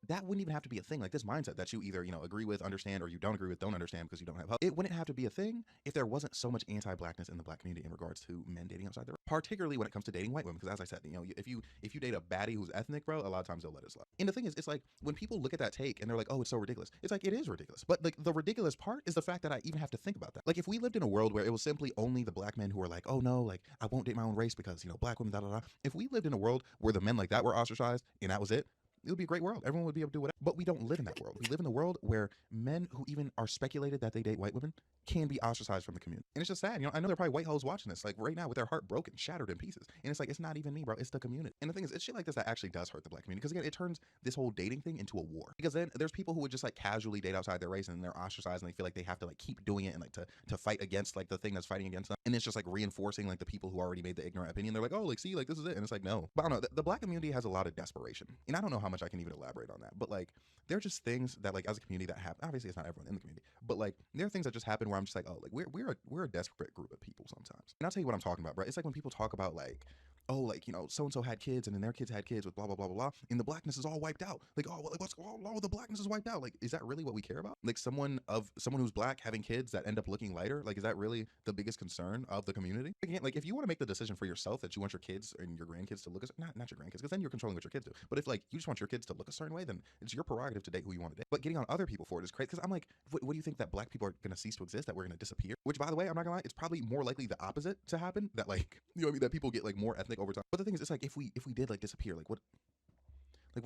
that wouldn't even have to be a thing. Like, this mindset that you either, you know, agree with, understand, or you don't agree with, don't understand because you don't have help. It wouldn't have to be a thing if there wasn't so much anti-Blackness in the Black community in regards to men dating outside their, particularly when it comes to dating white women. Because as I said, you know, if you date a baddie who's ethnic, bro, a lot of times they'll let it slide. And the thing is, it's like, when people look at that take and they're like, oh, it's so ridiculous. It's like, it is ridiculous. But like, the ridiculous part is the fact that I even have to think about that. Like, if we lived in a world where it was simply only the Black men who were like, oh no, like, I won't date my own race because, you know, Black women, da da da. If we lived in a world where the men like that were ostracized and that was it would be a great world. Everyone would be able to do whatever. But we don't live in that world. We live in a world where men who even are speculated that they date white women can be ostracized from the community. And it's just sad. You know, I know there are probably white hoes watching this, like, right now with their heart broken, shattered in pieces. And it's like, it's not even me, bro. It's the community. And the thing is, it's shit like this that actually does hurt the Black community. Because again, it turns this whole dating thing into a war. Because then there's people who would just like casually date outside their race and they're ostracized and they feel like they have to like keep doing it and like to fight against like the thing that's fighting against them. And it's just like reinforcing like the people who already made the ignorant opinion. They're like, oh, like, see, like, this is it. And it's like, no. But I don't know. The Black community has a lot of desperation. And I don't know how much I can even elaborate on that. But like, there are just things that like, as a community, that happen. Obviously, it's not everyone in the community, but like, there are things that just happen where I'm just like, oh, like, we're a desperate group of people sometimes. And I'll tell you what I'm talking about, bro. It's like when people talk about like, oh, like, you know, so and so had kids and then their kids had kids with blah blah blah blah blah, and the Blackness is all wiped out. Like, oh, like, the Blackness is wiped out. Like, is that really what we care about? Like, someone who's Black having kids that end up looking lighter, like, is that really the biggest concern of the community? Again, like, if you want to make the decision for yourself that you want your kids and your grandkids to look as not your grandkids, because then you're controlling what your kids do. But if like you just want your kids to look a certain way, then it's your prerogative to date who you want to date. But getting on other people for it is crazy. Because I'm like, what do you think, that Black people are going to cease to exist, that we're going to disappear? Which, by the way, I'm not gonna lie, it's probably more likely the opposite to happen. That, like, you know what I mean, that people get like more ethnic over time. But the thing is, it's like, if we did like disappear, like, what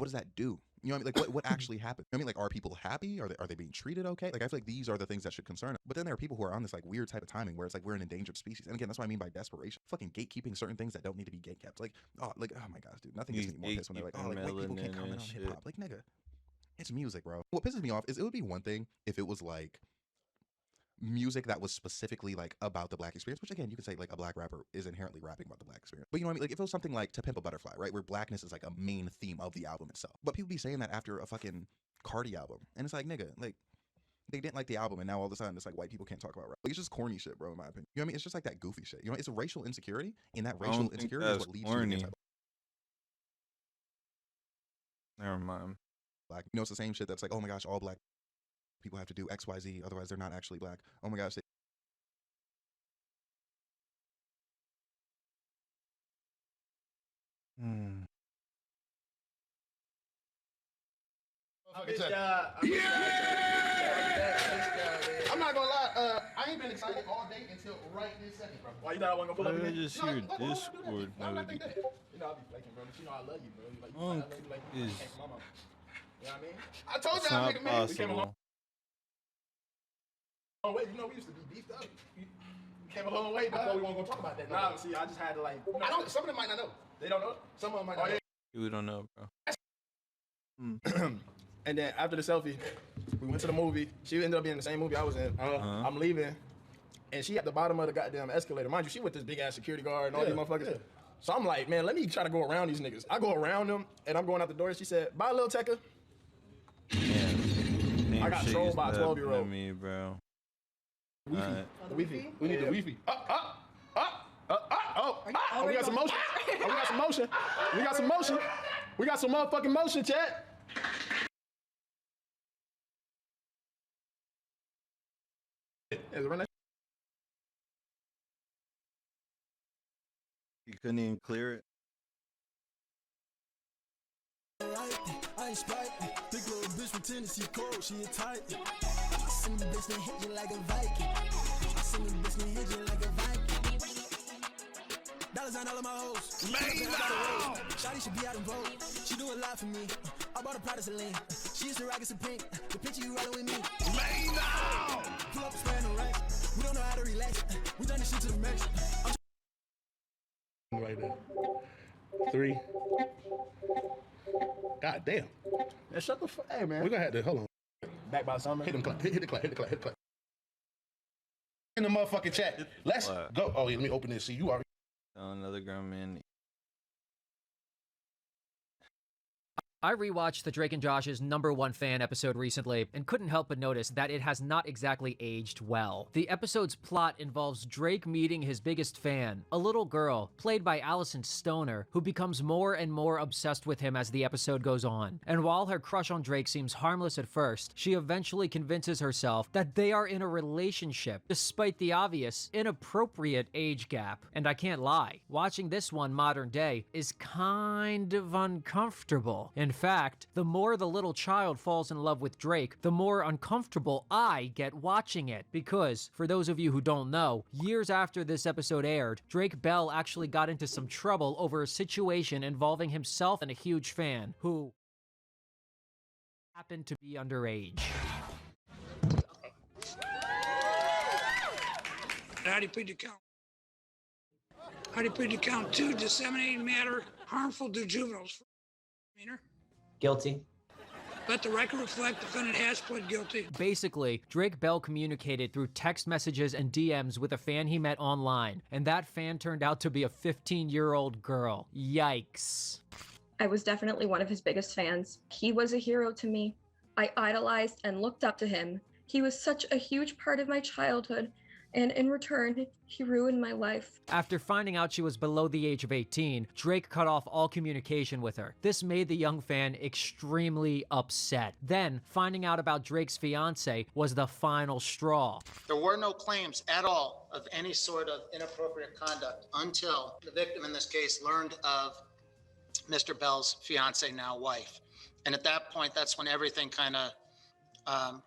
does that do? You know what I mean? Like, what actually happened? I mean, like, are people happy? Are they being treated okay? Like, I feel like these are the things that should concern us. But then there are people who are on this like weird type of timing where it's like, we're an endangered species. And again, that's what I mean by desperation. Fucking gatekeeping certain things that don't need to be gatekept. Like, oh my gosh, dude, nothing gets me more pissed when they're like, oh, like, white people can't comment on hip hop. Like, nigga, it's music, bro. What pisses me off is, it would be one thing if it was like music that was specifically like about the Black experience, which again, you could say like a Black rapper is inherently rapping about the Black experience. But you know what I mean? Like, if it was something like To Pimp a Butterfly, right, where Blackness is like a main theme of the album itself. But people be saying that after a fucking Cardi album. And it's like, nigga, like, they didn't like the album, and now all of a sudden it's like white people can't talk about rap. Like, it's just corny shit, bro, in my opinion. You know what I mean? It's just like that goofy shit. You know, it's a racial insecurity, and that I racial don't think insecurity is that's what leads to corny. the Never mind. black. You know, it's the same shit that's like, oh my gosh, all black people have to do X, Y, Z, otherwise they're not actually black. Oh my gosh, I'm not gonna lie, I ain't been excited all day until right this second, bro. Why you thought I wasn't gonna pull up I again? just hear Discord No, I'm not movie. thinking that. You know, I'll be flaking, bro, but you know I love you, bro. Like, I love you like you Is came from my mama. You know what I mean? I told it's y'all, not nigga, man, we came a long possible. way. You know, we used to be beefed up. We came a long way, I thought dog. we weren't gonna talk about that. Nah, see, I just had to like. I don't. Some of them might not know. They don't know. Some of them might not know. We don't know, bro. And then after the selfie, we went to the movie. She ended up being in the same movie I was in. I'm leaving, and she at the bottom of the goddamn escalator. Mind you, she with this big ass security guard and all these motherfuckers. Yeah. So I'm like, man, let me try to go around these niggas. I go around them, and I'm going out the door. She said, "Bye, little Tekka." I got trolled by a 12-year-old. Me, bro. The Wi-Fi. We need the Wi-Fi. Oh, we got some motion. Oh, we got some motion. We got some motion. We got some motherfucking motion, chat. You couldn't even clear it. I ain't Sprite. Big little bitch from Tennessee cold, she a tight. Send the bitch that hit you like a Viking. Send the bitch that hit you like a Viking. Dollars on all of my hoes. Shawty should be out in vogue. She do a lot for me. I bought a Prada Celine. She used to rock it some pink. The picture you rolling with me. Pull up and spray in the rack. We don't know how to relax. We done this shit to the max. Right there. 3. God damn. Man, shut the fuck. Hey, man. We're gonna have to, hold on. Back by summer. Hit him clap. Hit the clap. Hit the clap. Hit the clap. In the motherfucking chat. Let's go. Oh, yeah, let me open this. See, you already. Another grown man. I rewatched the Drake and Josh's #1 fan episode recently and couldn't help but notice that it has not exactly aged well. The episode's plot involves Drake meeting his biggest fan, a little girl, played by Allison Stoner, who becomes more and more obsessed with him as the episode goes on. And while her crush on Drake seems harmless at first, she eventually convinces herself that they are in a relationship, despite the obvious, inappropriate age gap. And I can't lie, watching this one modern day is kind of uncomfortable. In fact, the more the little child falls in love with Drake, the more uncomfortable I get watching it. Because, for those of you who don't know, years after this episode aired, Drake Bell actually got into some trouble over a situation involving himself and a huge fan, who happened to be underage. How do you plead to count? How do you plead to count 2, disseminating matter harmful to juveniles? Misdemeanor. Guilty. Let the record reflect defendant has pled guilty. Basically, Drake Bell communicated through text messages and DMs with a fan he met online, and that fan turned out to be a 15-year-old girl. Yikes. I was definitely one of his biggest fans. He was a hero to me. I idolized and looked up to him. He was such a huge part of my childhood, and in return, he ruined my life. After finding out she was below the age of 18, Drake cut off all communication with her. This made the young fan extremely upset. Then, finding out about Drake's fiance was the final straw. There were no claims at all of any sort of inappropriate conduct until the victim in this case learned of Mr. Bell's fiance, now wife. And at that point, that's when everything kind of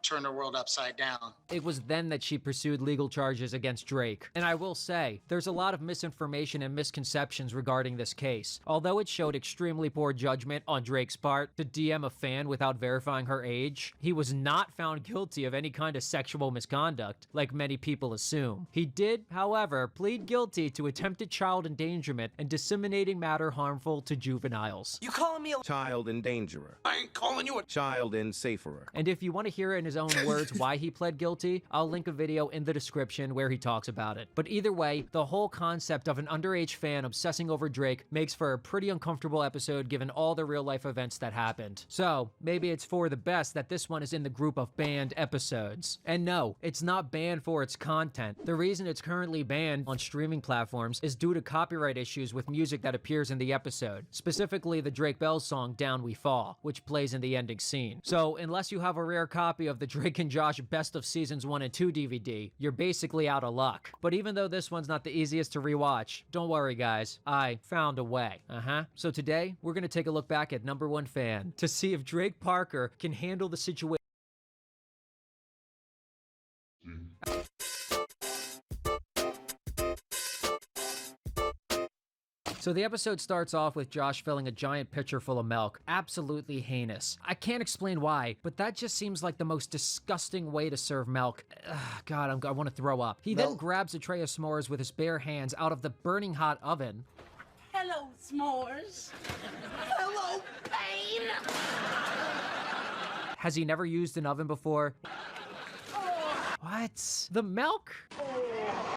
turned her world upside down. It was then that she pursued legal charges against Drake. And I will say, there's a lot of misinformation and misconceptions regarding this case. Although it showed extremely poor judgment on Drake's part to DM a fan without verifying her age, he was not found guilty of any kind of sexual misconduct, like many people assume. He did, however, plead guilty to attempted child endangerment and disseminating matter harmful to juveniles. You calling me a Child endangerer. I ain't calling you a Child ensaferer. And if you want want to hear in his own words why he pled guilty, I'll link a video in the description where he talks about it. But either way, the whole concept of an underage fan obsessing over Drake makes for a pretty uncomfortable episode given all the real life events that happened. So maybe it's for the best that this one is in the group of banned episodes. And no, it's not banned for its content. The reason it's currently banned on streaming platforms is due to copyright issues with music that appears in the episode, specifically the Drake Bell song Down We Fall, which plays in the ending scene. So unless you have a rare copy of the Drake and Josh Best of Seasons 1 and 2 DVD, you're basically out of luck. But even though this one's not the easiest to rewatch, don't worry guys, I found a way. So today, we're gonna take a look back at Number One Fan to see if Drake Parker can handle the situation. So the episode starts off with Josh filling a giant pitcher full of milk. Absolutely heinous. I can't explain why, but that just seems like the most disgusting way to serve milk. Ugh, God, I want to throw up. He then grabs a tray of s'mores with his bare hands out of the burning hot oven. Hello, s'mores. Hello, pain. Has he never used an oven before? What? The milk?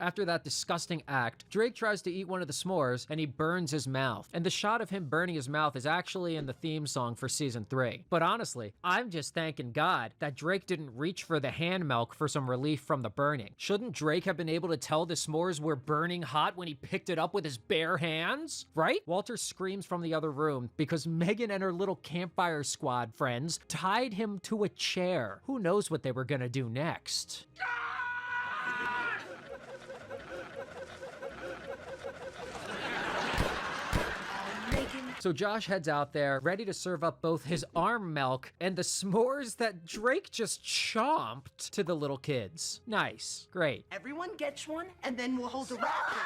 After that disgusting act, Drake tries to eat one of the s'mores and he burns his mouth. And the shot of him burning his mouth is actually in the theme song for season 3. But honestly, I'm just thanking God that Drake didn't reach for the hand milk for some relief from the burning. Shouldn't Drake have been able to tell the s'mores were burning hot when he picked it up with his bare hands? Right? Walter screams from the other room because Megan and her little campfire squad friends tied him to a chair. Who knows what they were gonna do next? So Josh heads out there, ready to serve up both his arm milk and the s'mores that Drake just chomped to the little kids. Nice. Great. Everyone gets one, and then we'll hold a raffle.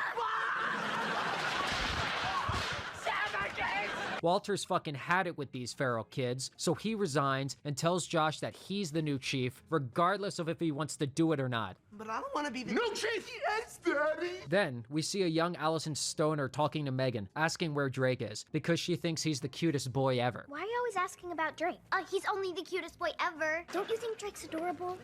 Walter's fucking had it with these feral kids, so he resigns and tells Josh that he's the new chief, regardless of if he wants to do it or not. But I don't want to be the new chief. Yes, Daddy. Then, we see a young Allison Stoner talking to Megan, asking where Drake is, because she thinks he's the cutest boy ever. Why are you always asking about Drake? He's only the cutest boy ever. Don't you think Drake's adorable?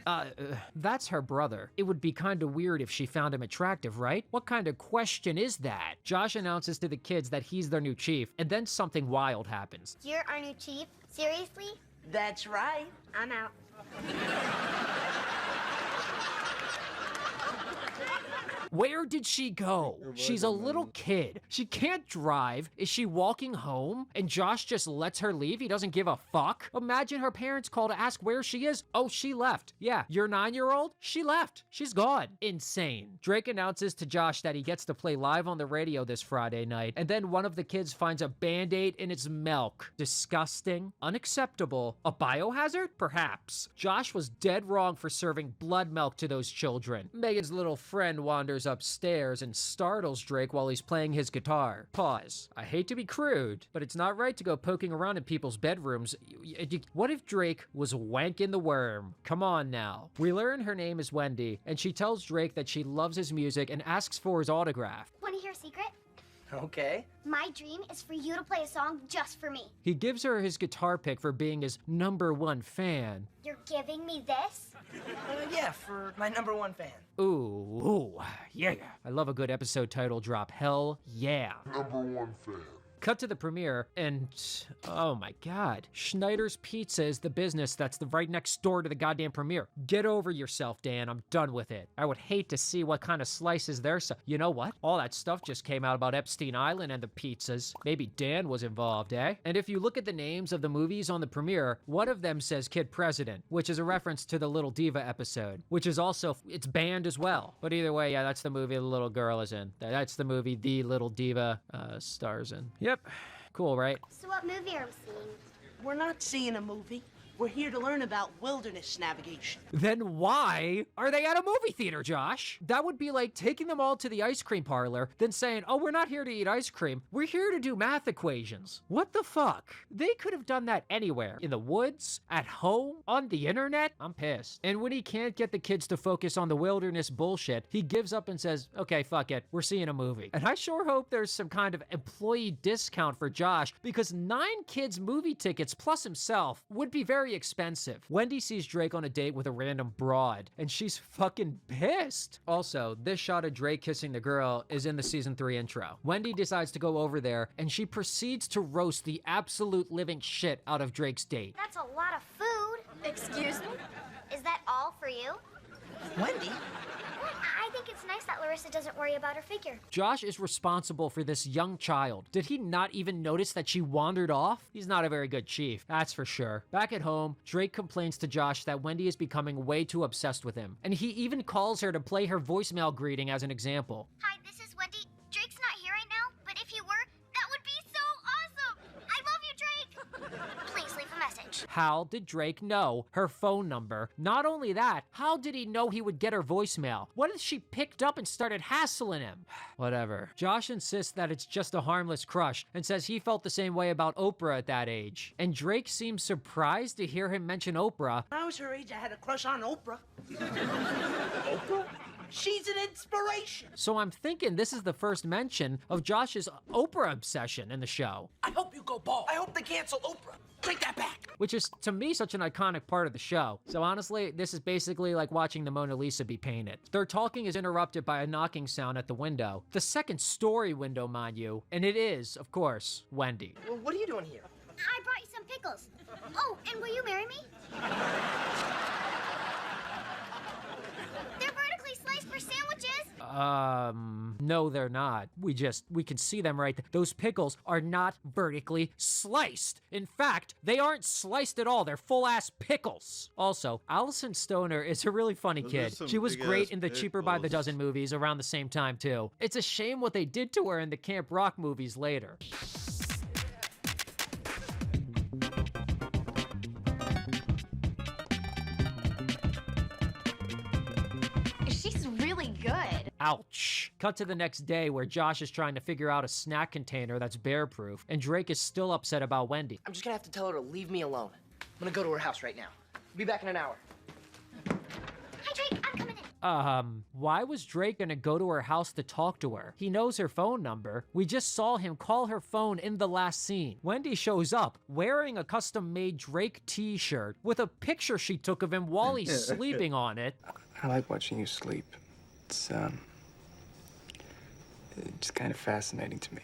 That's her brother. It would be kinda weird if she found him attractive, right? What kind of question is that? Josh announces to the kids that he's their new chief, and then something wild happens. You're our new chief? Seriously? That's right. I'm out. Where did she go? She's a little kid. She can't drive. Is she walking home? And Josh just lets her leave? He doesn't give a fuck? Imagine her parents call to ask where she is. Oh, she left. Yeah, your 9-year-old? She left. She's gone. Insane. Drake announces to Josh that he gets to play live on the radio this Friday night, and then one of the kids finds a Band-Aid in its milk. Disgusting. Unacceptable. A biohazard? Perhaps. Josh was dead wrong for serving blood milk to those children. Megan's little friend wanders upstairs and startles Drake while he's playing his guitar. Pause. I hate to be crude, but it's not right to go poking around in people's bedrooms. What if Drake was wanking the worm? Come on now. We learn her name is Wendy, and she tells Drake that she loves his music and asks for his autograph. Want to hear a secret? Okay. My dream is for you to play a song just for me. He gives her his guitar pick for being his #1 fan. You're giving me this? Yeah, for my #1 fan. Ooh, yeah. I love a good episode title drop. Hell yeah. #1 fan. Cut to the premiere, and oh my god, Schneider's Pizza is the business that's right next door to the goddamn premiere. Get over yourself, Dan. I'm done with it. I would hate to see what kind of slices they're You know what? All that stuff just came out about Epstein Island and the pizzas. Maybe Dan was involved, eh? And if you look at the names of the movies on the premiere, one of them says Kid President, which is a reference to the Little Diva episode, which is also, it's banned as well. But either way, yeah, that's the movie the little girl is in. That's the movie The Little Diva stars in. Yep. Cool, right? So what movie are we seeing? We're not seeing a movie. We're here to learn about wilderness navigation. Then why are they at a movie theater, Josh? That would be like taking them all to the ice cream parlor, then saying, oh, we're not here to eat ice cream. We're here to do math equations. What the fuck? They could have done that anywhere. In the woods, at home, on the internet. I'm pissed. And when he can't get the kids to focus on the wilderness bullshit, he gives up and says, okay, fuck it. We're seeing a movie. And I sure hope there's some kind of employee discount for Josh, because 9 kids movie tickets plus himself would be very very expensive. Wendy sees Drake on a date with a random broad, and she's fucking pissed. Also, this shot of Drake kissing the girl is in the season 3 intro. Wendy decides to go over there, and she proceeds to roast the absolute living shit out of Drake's date. That's a lot of food. Excuse me? Is that all for you? Wendy? I think it's nice that Larissa doesn't worry about her figure. Josh is responsible for this young child. Did he not even notice that she wandered off? He's not a very good chief, that's for sure. Back at home, Drake complains to Josh that Wendy is becoming way too obsessed with him, and he even calls her to play her voicemail greeting as an example. Hi, this is Wendy. Drake's not here right now, but if he were, that would be so awesome. I love you, Drake. Please leave a message. How did Drake know her phone number? Not only that, how did he know he would get her voicemail? What if she picked up and started hassling him? Whatever. Josh insists that it's just a harmless crush and says he felt the same way about Oprah at that age. And Drake seems surprised to hear him mention Oprah. When I was her age, I had a crush on Oprah. Oprah? She's an inspiration. So I'm thinking this is the first mention of Josh's Oprah obsession in the show. I hope you go bald. I hope they cancel Oprah. Take that back. Which is, to me, such an iconic part of the show. So honestly, this is basically like watching the Mona Lisa be painted. Their talking is interrupted by a knocking sound at the window. The second story window, mind you. And it is, of course, Wendy. Well, what are you doing here? I brought you some pickles. Oh, and will you marry me? They're vertically sliced for sandwiches. No, they're not. We can see them right there. Those pickles are not vertically sliced. In fact, they aren't sliced at all. They're full-ass pickles. Also, Alison Stoner is a really funny Those are kid. some She was great big-ass in the Cheaper by the pickles. Dozen movies around the same time, too. It's a shame what they did to her in the Camp Rock movies later. She's really good. Ouch. Cut to the next day where Josh is trying to figure out a snack container that's bear-proof, and Drake is still upset about Wendy. I'm just gonna have to tell her to leave me alone. I'm gonna go to her house right now. Be back in an hour. Hi, Drake. I'm coming in. Why was Drake gonna go to her house to talk to her? He knows her phone number. We just saw him call her phone in the last scene. Wendy shows up wearing a custom-made Drake t-shirt with a picture she took of him while he's sleeping on it. I like watching you sleep. It's kind of fascinating to me.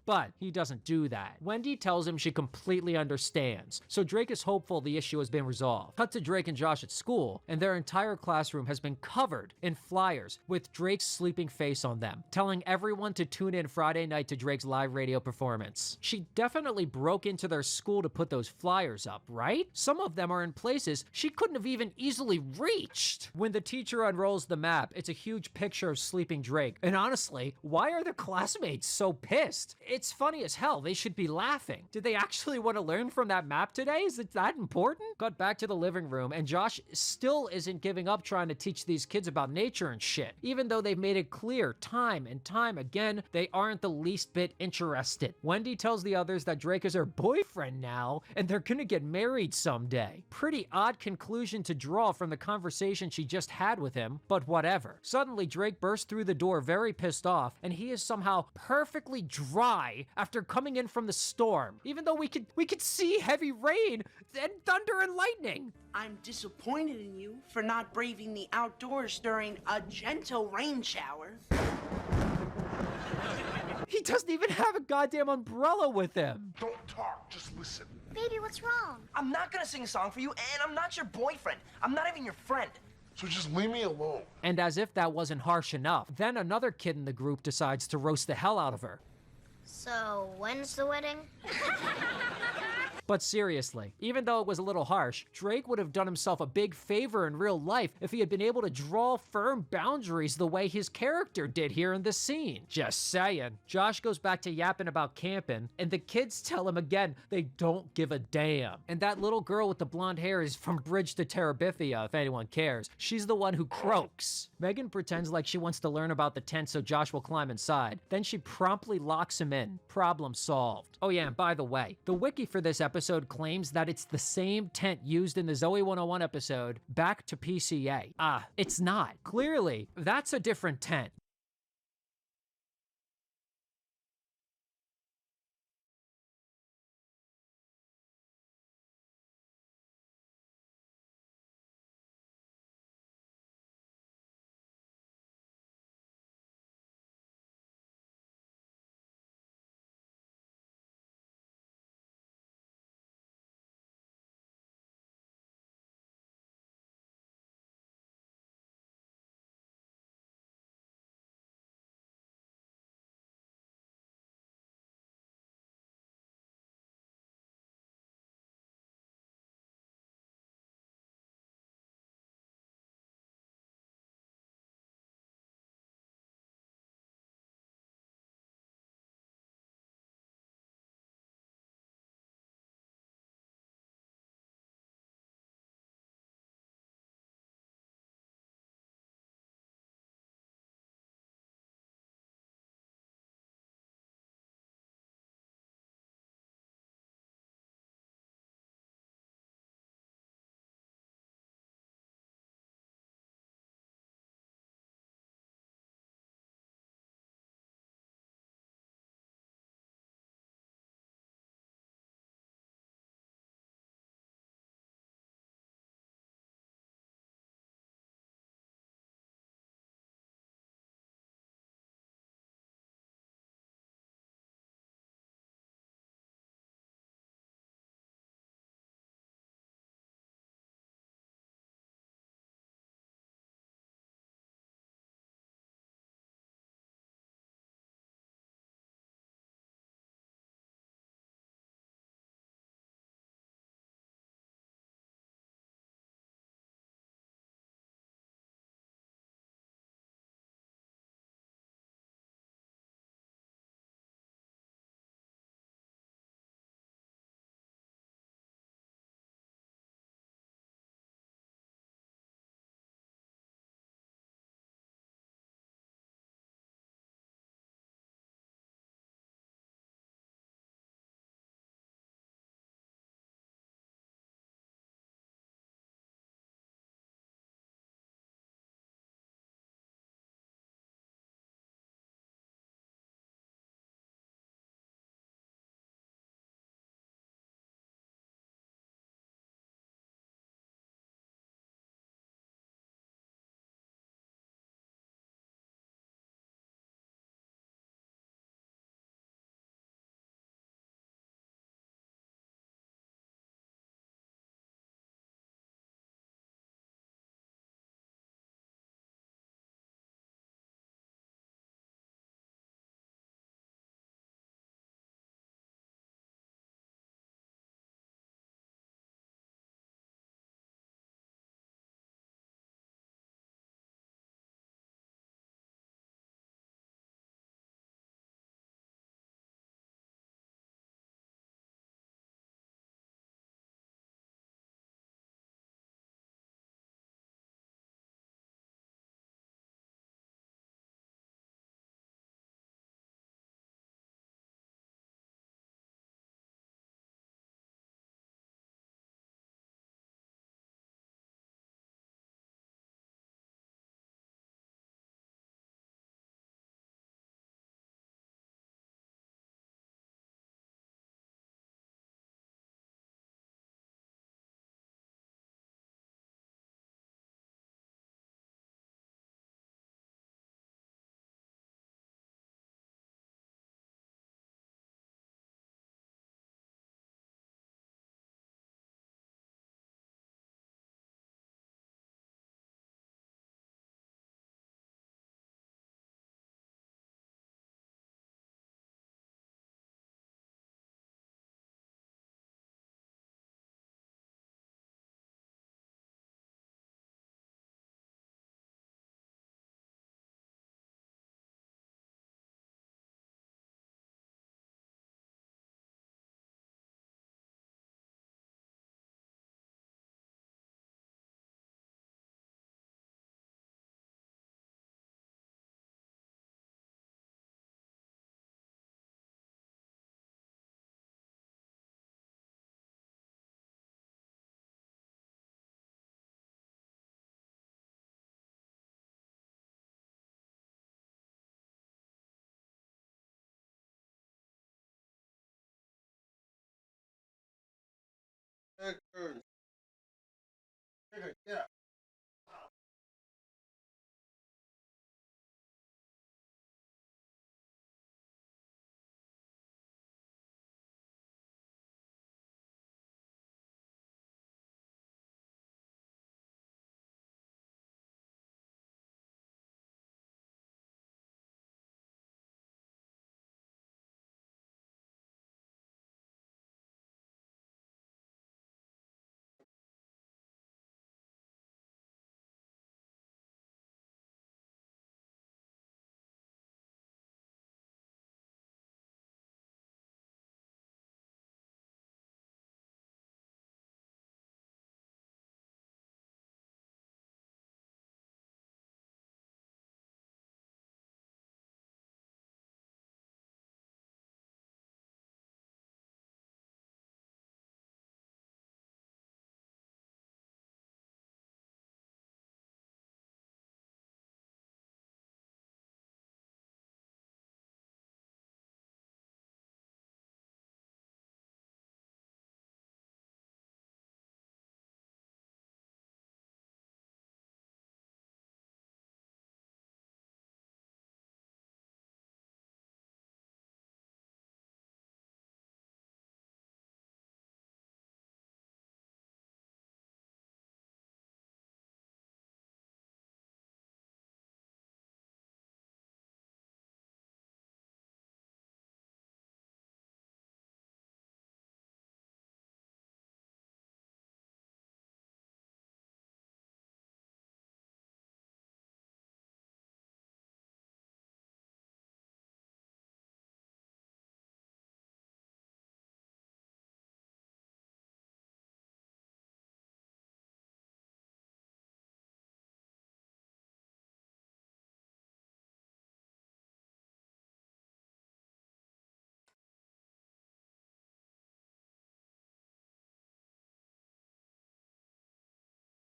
But he doesn't do that. Wendy tells him she completely understands, so Drake is hopeful the issue has been resolved. Cut to Drake and Josh at school, and their entire classroom has been covered in flyers with Drake's sleeping face on them, telling everyone to tune in Friday night to Drake's live radio performance. She definitely broke into their school to put those flyers up, right? Some of them are in places she couldn't have even easily reached. When the teacher unrolls the map, it's a huge picture of sleeping Drake. And honestly, why are the classmates so pissed? It's funny as hell. They should be laughing. Did they actually want to learn from that map today? Is it that important? Cut back to the living room, and Josh still isn't giving up trying to teach these kids about nature and shit. Even though they've made it clear time and time again, they aren't the least bit interested. Wendy tells the others that Drake is her boyfriend now, and they're gonna get married someday. Pretty odd conclusion to draw from the conversation she just had with him, but whatever. Suddenly, Drake bursts through the door very pissed off, and he is somehow perfectly dry after coming in from the storm, even though we could see heavy rain and thunder and lightning. I'm disappointed in you for not braving the outdoors during a gentle rain shower. He doesn't even have a goddamn umbrella with him. Don't talk, just listen. Baby, what's wrong? I'm not gonna sing a song for you, and I'm not your boyfriend. I'm not even your friend. So just leave me alone. And as if that wasn't harsh enough, then another kid in the group decides to roast the hell out of her. So, when's the wedding? But seriously, even though it was a little harsh, Drake would have done himself a big favor in real life if he had been able to draw firm boundaries the way his character did here in this scene. Just saying. Josh goes back to yapping about camping, and the kids tell him again they don't give a damn. And that little girl with the blonde hair is from Bridge to Terabithia, if anyone cares. She's the one who croaks. Megan pretends like she wants to learn about the tent so Josh will climb inside. Then she promptly locks him in. Problem solved. Oh yeah, and by the way, the wiki for this episode claims that it's the same tent used in the Zoe 101 episode, Back to PCA. It's not. Clearly, that's a different tent. Nigger. Nigger, get up.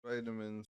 Vitamins.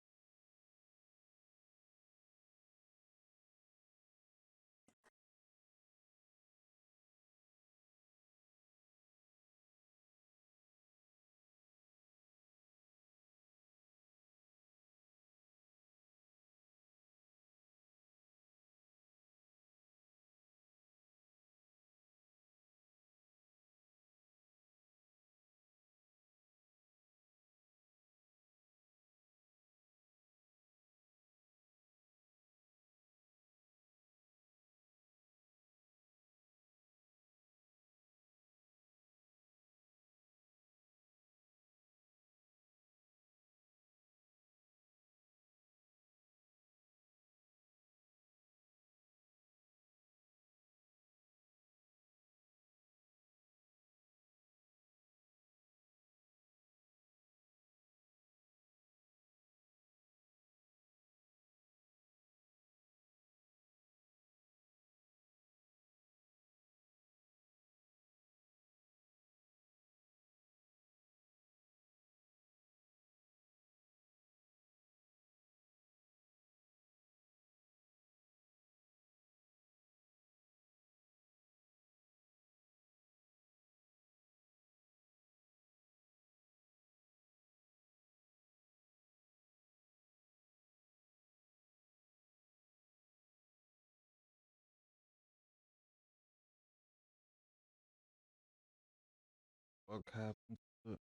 What happened to it?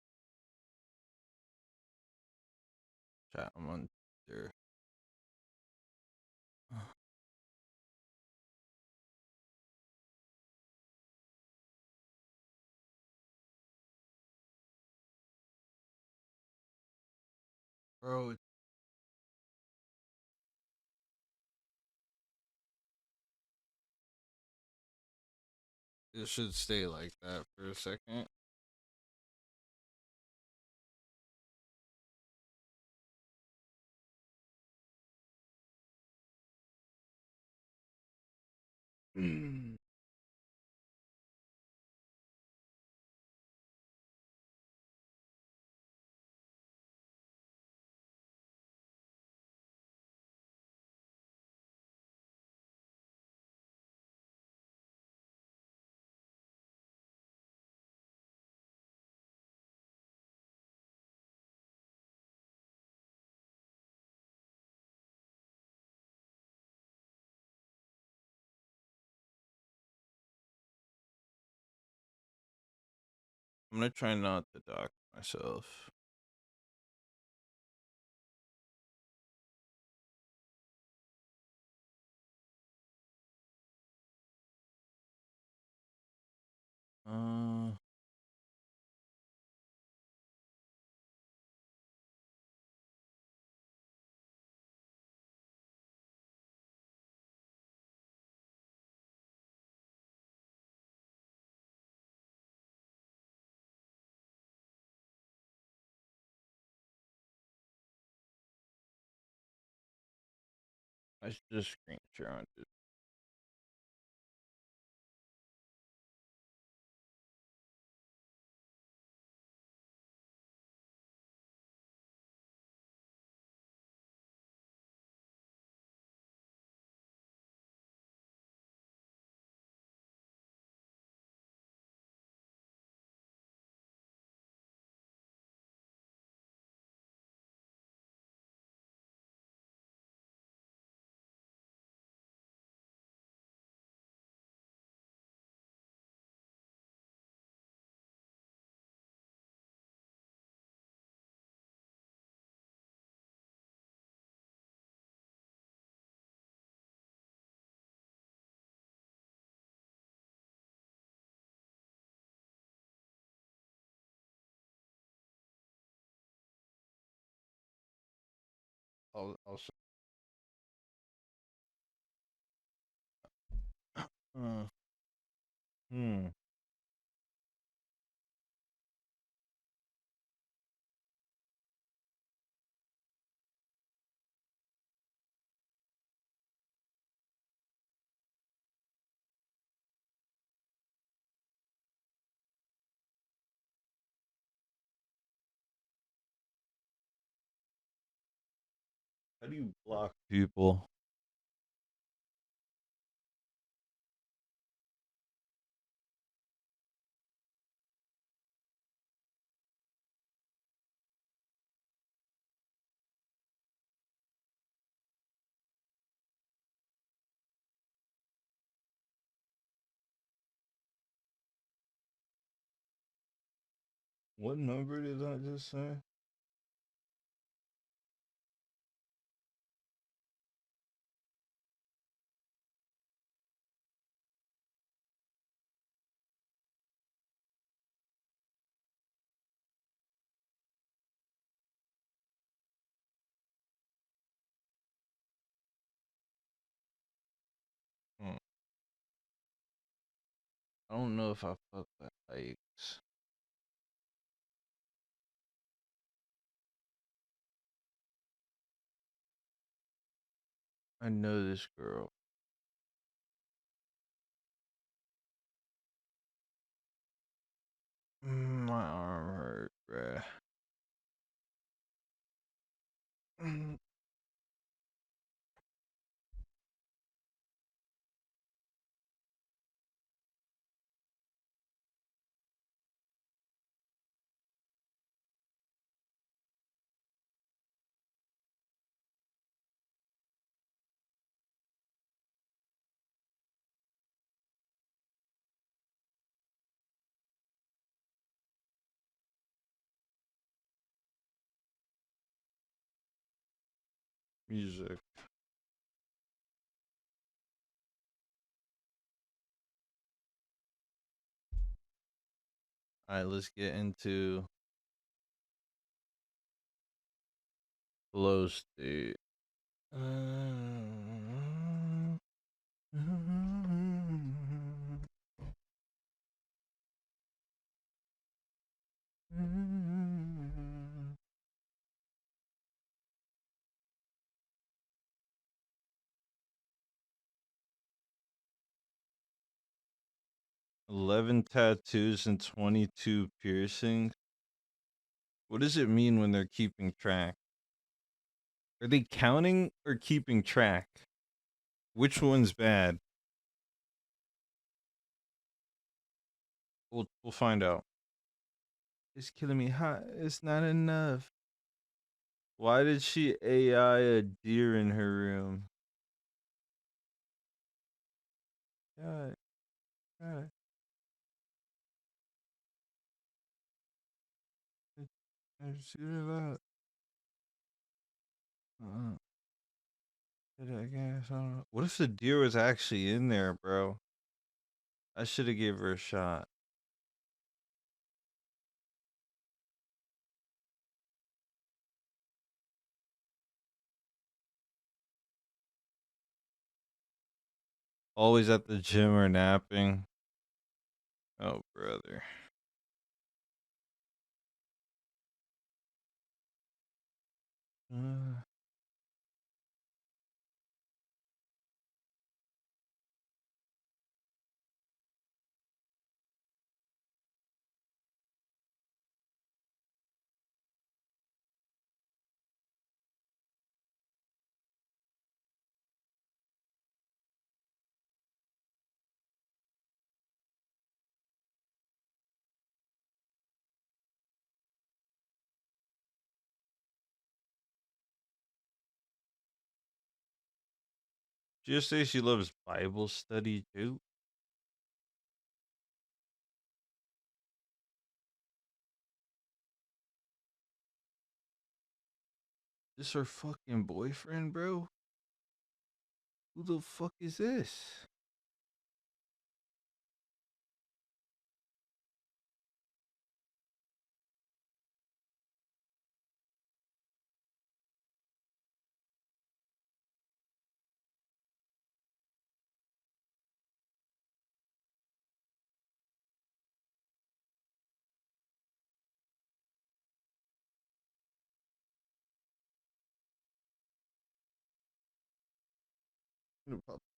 Chat, I'm on there. Bro, it should stay like that for a second. I'm gonna try not to dox myself. Uh, I should just screen share on this. I'll uh, hmm. 'How do you block people? What number did I just say? Hmm. I don't know if I fuck with Ike's. I know this girl. My arm hurt, bruh. music. Alright, let's get into flow state. 11 tattoos and 22 piercings. What does it mean when they're keeping track? Are they counting or keeping track? Which one's bad? We'll find out. It's killing me hot. It's not enough. Why did she AI a deer in her room? God, God. I shoot it up. I guess I don't know. What if the deer was actually in there, bro? I should have gave her a shot. Always at the gym or napping. Oh, brother. Uh, she just say she loves Bible study too. This her fucking boyfriend, bro? Who the fuck is this?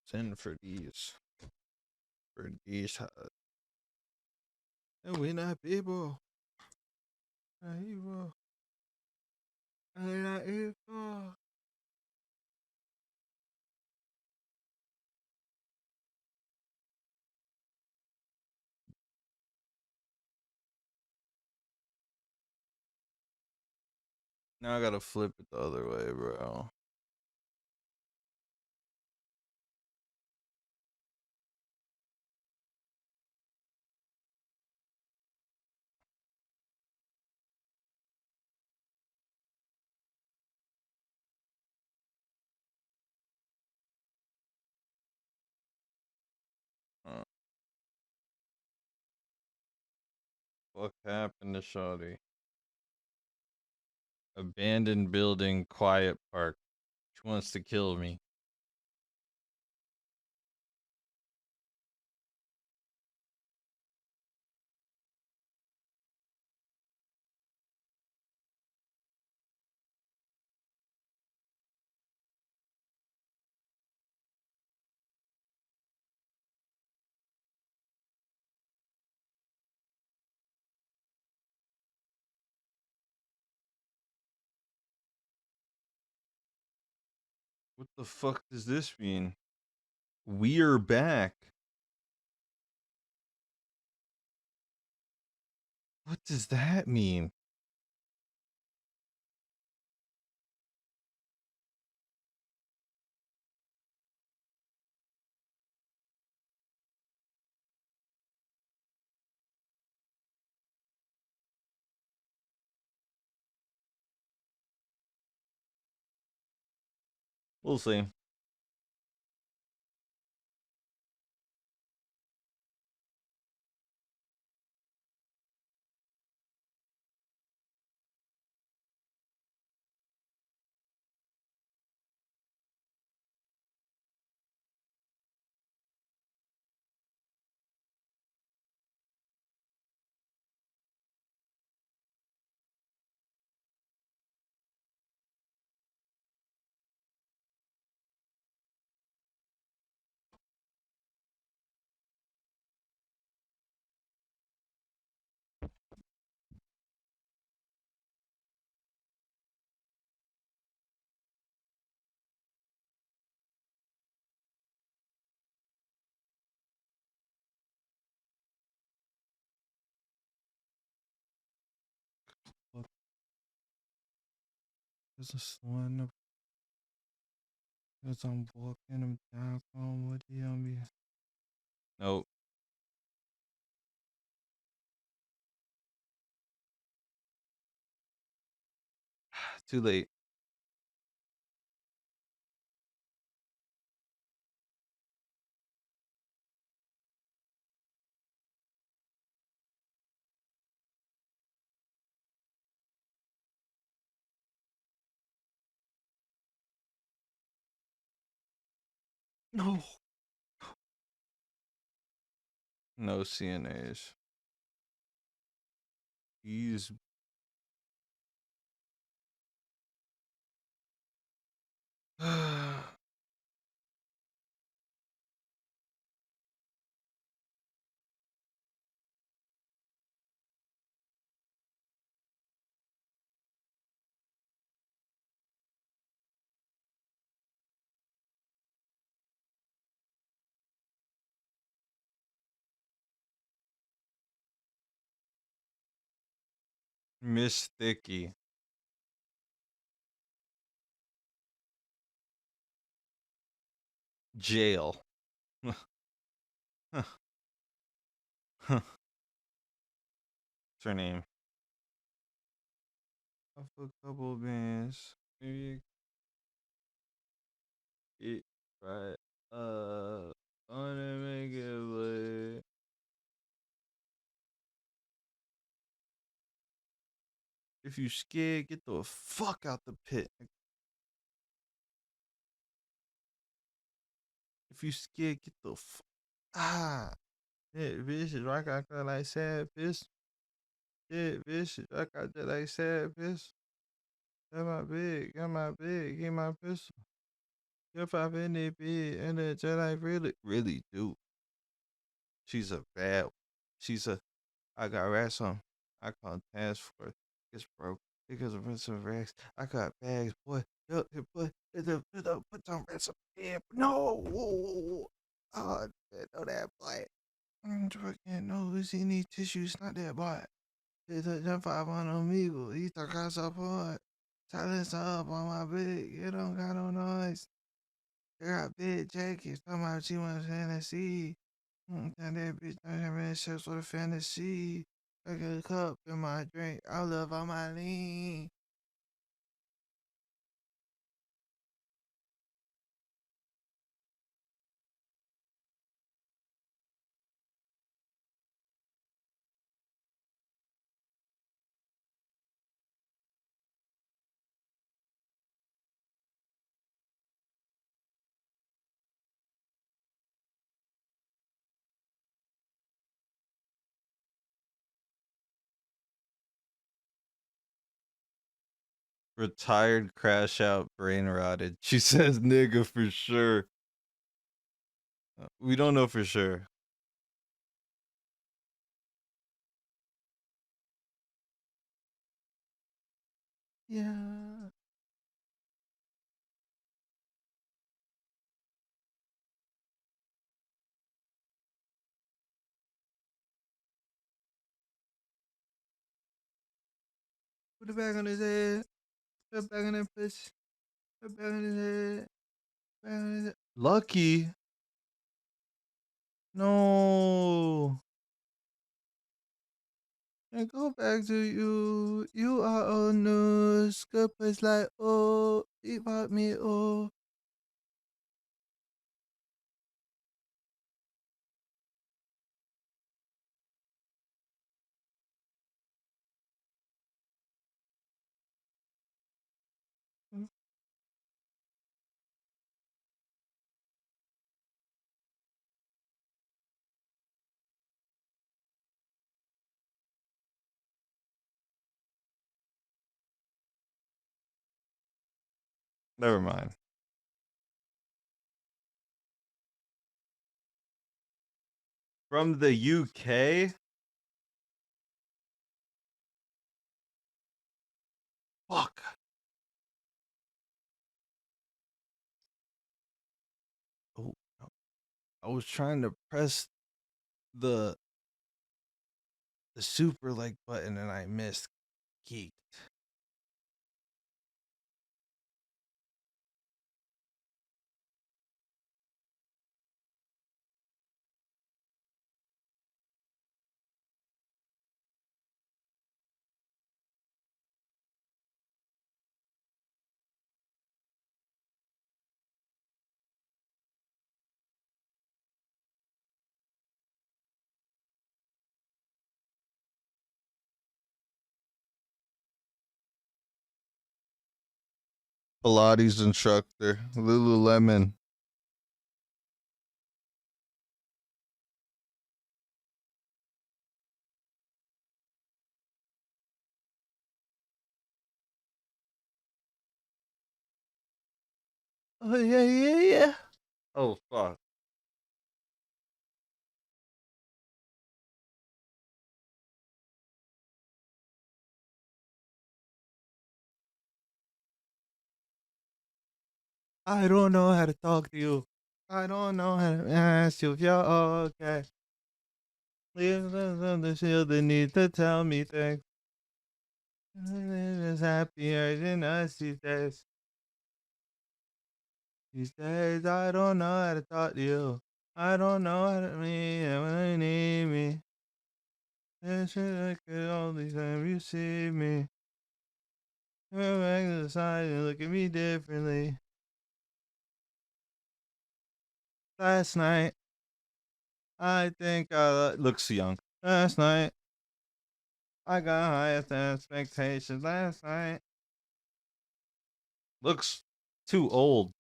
Send for these. For these. And we not people. Not evil. And not evil. Now I gotta flip it the other way, bro. What happened to Shawty? Abandoned building, quiet park. She wants to kill me. What the fuck does this mean? We're back. What does that mean? We'll see. What is this one? As I'm walking him downtown, what do you mean? Nope. too late. No. No CNAs. He's Miss Sticky. Jail. What's her name? Off a couple bands. Maybe it right. Wanna make it play. If you scared, get the fuck out the pit. If you scared, get the Yeah, bitch, rock out there like sad bitch. Yeah, bitch, rock out there like sad bitch. Got my big, get my pistol. If I've been that big, and the Jedi really do. She's a bad. She's a. I got rats on. I call task force. It's broke because of some racks. I got bags, boy. Yo, boy, put some rats up here. No, oh, know that boy. Fucking no, he need tissues. Not that boy. It's a jump 5 on amigo. He talk out so hard. Silence up on my bed. You don't got no noise. I got big jackets. Talking about she wants fantasy. And that bitch don't have any sex with a fantasy. I got a cup in my drink. I love all my lean. Retired crash out brain rotted. She says nigga for sure. We don't know for sure. Yeah. Put it back on his head. Put it back on that pussy. Put it back on his head. Back on his head. Lucky. No. And go back to you. You are a nurse. Good place like oh. He bought me oh. Never mind. From the UK? Fuck. Oh, no. I was trying to press the super like button and I missed. Geeked. Pilates instructor, Lululemon. Oh yeah. Oh fuck. I don't know how to talk to you. I don't know how to ask you if you're okay. Leave the shield, they need to tell me things. Is happier than us these days. These days, I don't know how to talk to you. I don't know how to meet you when you need me. This shit I could only time you see me. Come back to the side and look at me differently. Last night, I think I looks young. Last night, I got highest expectations. Last night, looks too old.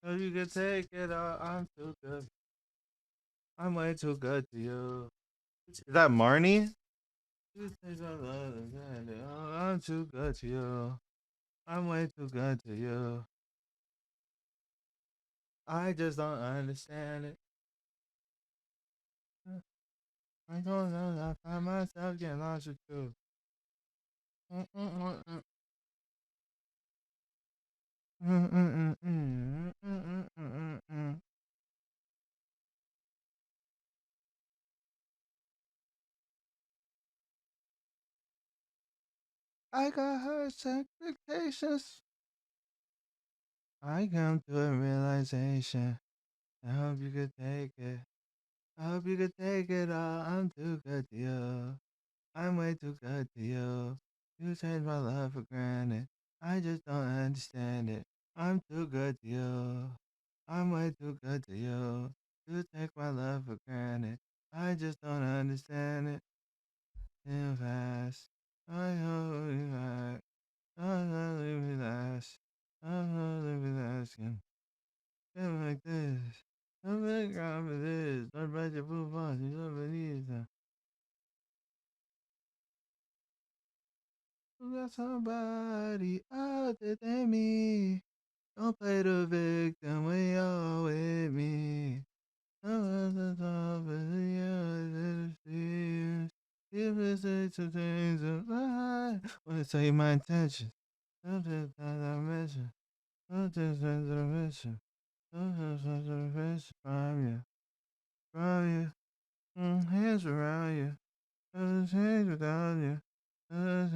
So you can take it all. I'm too good. I'm way too good to you. Is that Marnie? You think I love it, I'm too good to you. I'm way too good to you. I just don't understand it. I don't know. I find myself getting lost with you. I got high expectations. I come to a realization. I hope you could take it. I hope you could take it all. I'm too good to you. I'm way too good to you. You take my love for granted. I just don't understand it. I'm too good to you. I'm way too good to you. You take my love for granted. I just don't understand it. Too fast. I hold you back. I'm not leaving last. I'm not leaving asking. Something like this. Something like this. Don't write your blue boss. You don't believe that. You got somebody other than me. Don't play the victim when you're with me. I'm at the top of the stairs. If it's some things I wanna tell you my intentions. Sometimes I mention. Sometimes I mention. Sometimes I mention from you. From you. Hands around you. Hands without you. I'm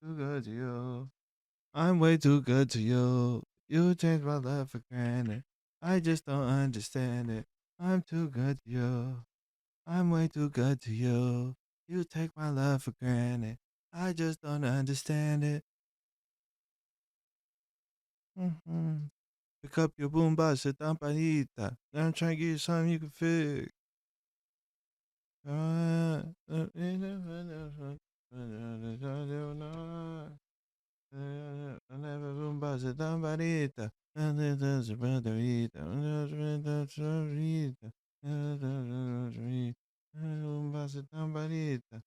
too good to you. I'm way too good to you. You changed my love for granted. I just don't understand it. I'm too good to you. I'm way too good to you. You take my love for granted. I just don't understand it. Pick up your boombox, sit down, panita. I'm trying to get you something you can fix. Lamparita,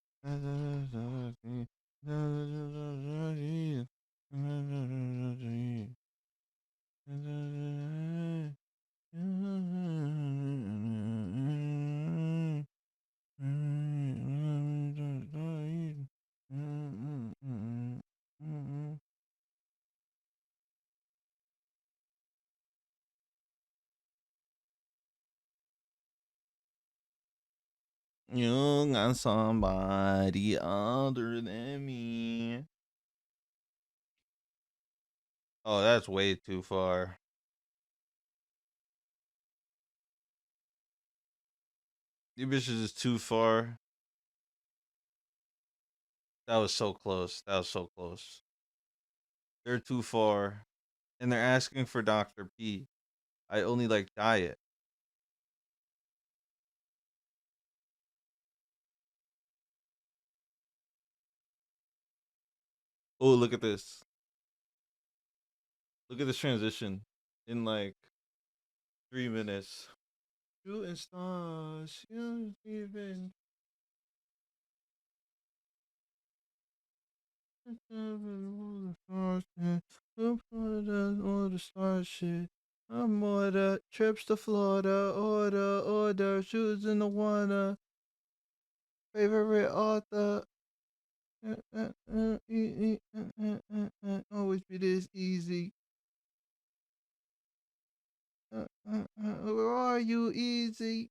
You got somebody other than me. Oh, that's way too far. You bitches is too far. That was so close. That was so close. They're too far. And they're asking for Dr. P. I only like diet. Oh, look at this. Look at this transition in like 3 minutes. Shooting stars, you even. All the star shit. I'm more the trips to Florida, order, shoes in the water. Favorite author. Always be this easy. Where are you, Easy?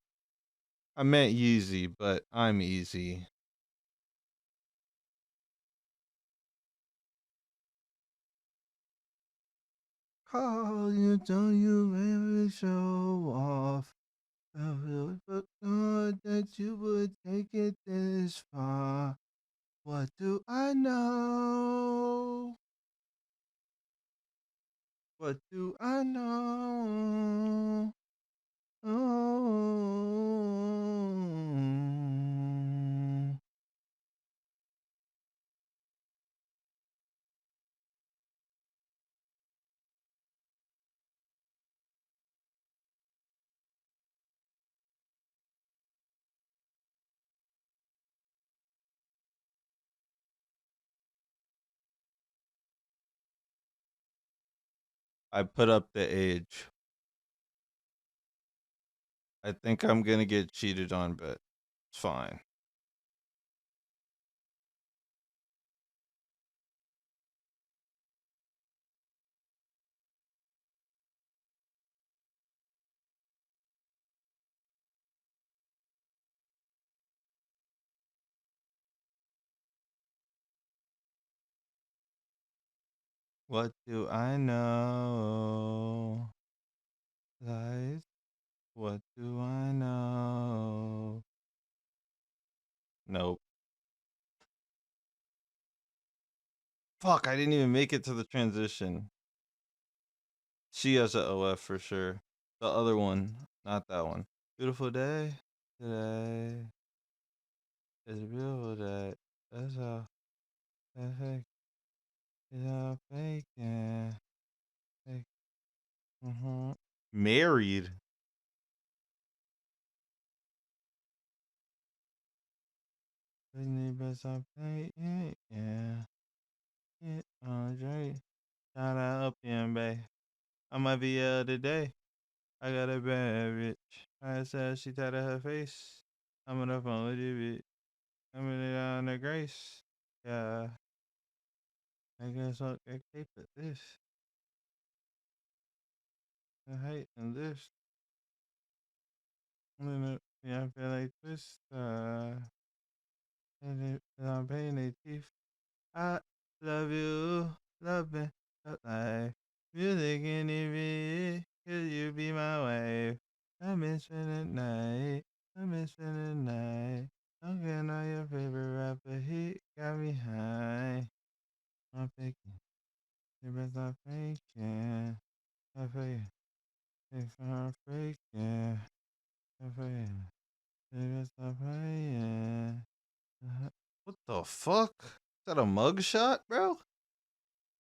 I meant Yeezy, but I'm easy. Call you, tell you, maybe show off. I really forgot that you would take it this far. What do I know? What do I know? Oh. I put up the age. I think I'm gonna get cheated on, but it's fine. What do I know? Lies. What do I know? Nope. Fuck, I didn't even make it to the transition. She has a OF for sure. The other one, not that one. Beautiful day today. It's a beautiful day. That's how. That's how. It's how fake. Yeah. Fake. Married. Disney best I play. Yeah. Yeah. Andre. Shout out up in Bay. I might be today. I got a bad bitch. I said she tied her face. I'm on the phone with you, bitch. I'm in it on the grace. Yeah. I guess I'll keep it this. I hate and this. Yeah, I feel like this. And I'm paying their teeth. I love you. Love me. Life. Music in the could you be my wife? I miss spending night. I miss spending night. Talking on your favorite rapper, he got me high. I'm picking. Your best I'm faking. I fake. If I'm faking. I fake. Your best I'm playing. What the fuck? Is that a mugshot, bro?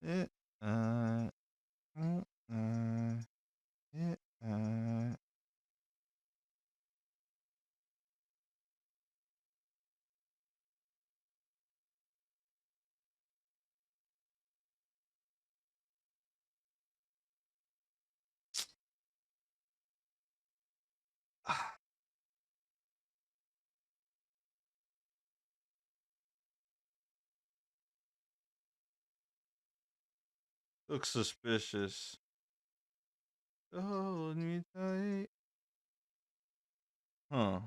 Yeah. Uh, yeah. Looks suspicious. Hold me tight. Huh.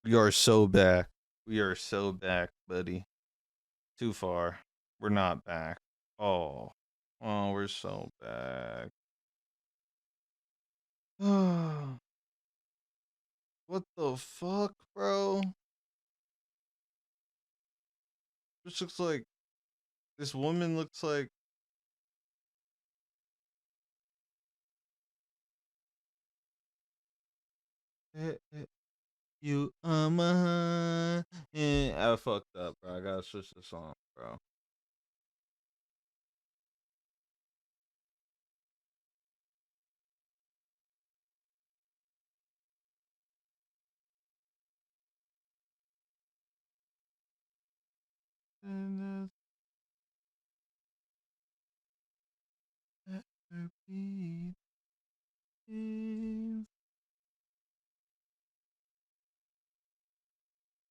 You're so back. We are so back, buddy. Too far. We're not back. Oh. Oh, we're so back. What the fuck, bro? This looks like... This woman looks like... You my... I fucked up, bro. I gotta switch the song, bro.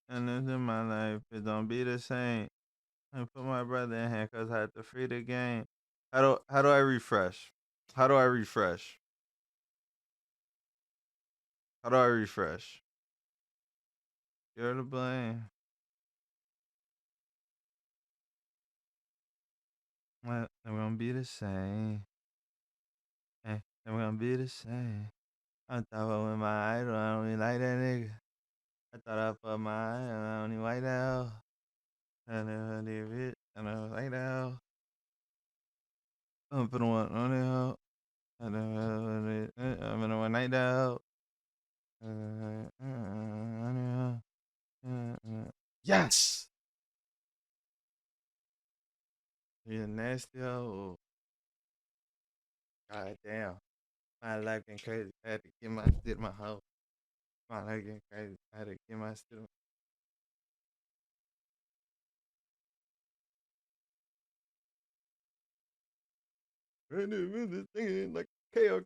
And this in my life, it don't be the same. I put my brother in hand cause I had to free the game. How do I refresh? How do I refresh? How do I refresh? You're to blame. Well, we're gonna be the same. Hey, we're gonna be the same. I thought I with my idol, I don't even like that nigga. I thought I put my idol, I don't even like that hoe. I never did it, I don't like that hoe. I'm finna want on that hoe. I never did, I'm finna want like that hoe. Yes! You nasty hoe. God damn. My life getting crazy. I had to get my shit my hoe. My life getting crazy. I had to get my shit. Really thinking like chaos.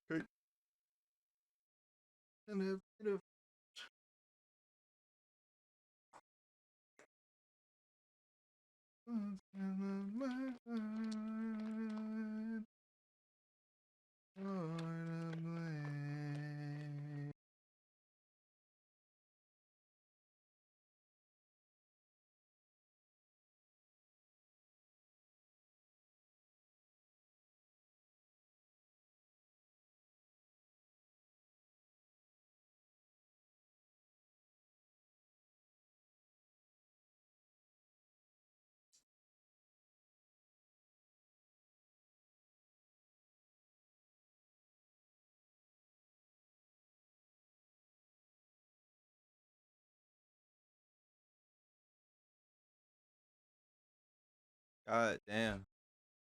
God damn.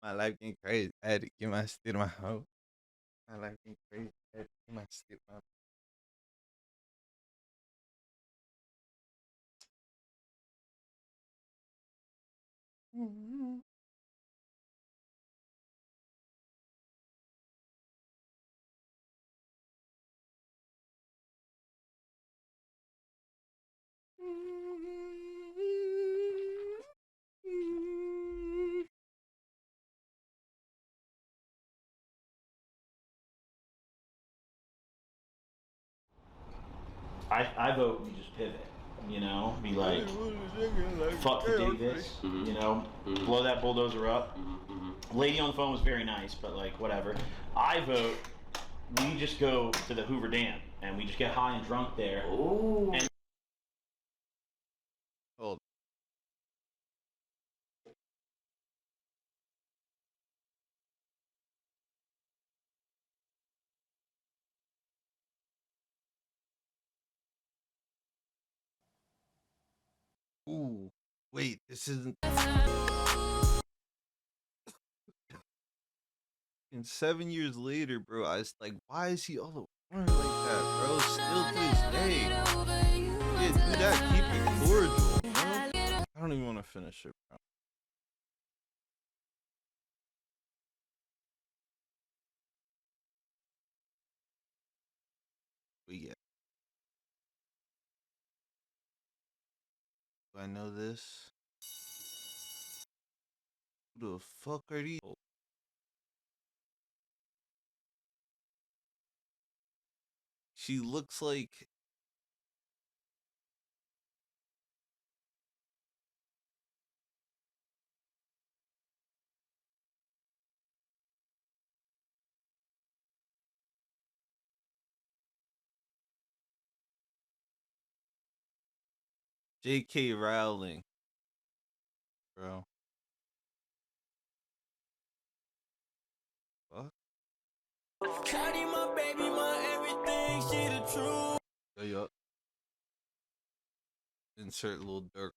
My life getting crazy. I had to get my shit my hoe. My life getting crazy. I had to get my shit my I vote we just pivot. You know, be like, fuck the dig this. You know, blow that bulldozer up. Lady on the phone was very nice, but like whatever. I vote we just go to the Hoover Dam and we just get high and drunk there. Ooh. And Hold. Ooh. Wait, this isn't. And 7 years later, bro, I was like, why is he all over like that, bro? Still to this day. Yeah, do that. Keep it cordial, bro. I don't even want to finish it, bro. We get. Do I know this? Who the fuck are these? She looks like J.K. Rowling. Bro. Fuck. Cardi, my baby, my everything, she the truth. Yup. Insert little Dirk.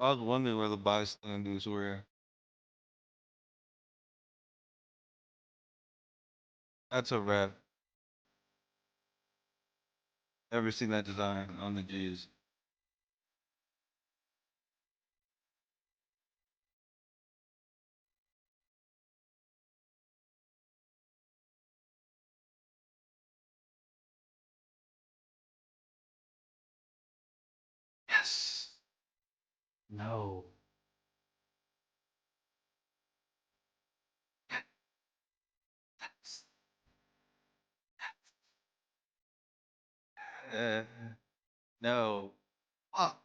I was wondering where the bystanders were. That's a wrap. Never seen that design on the G's. Yes. No. No. Fuck.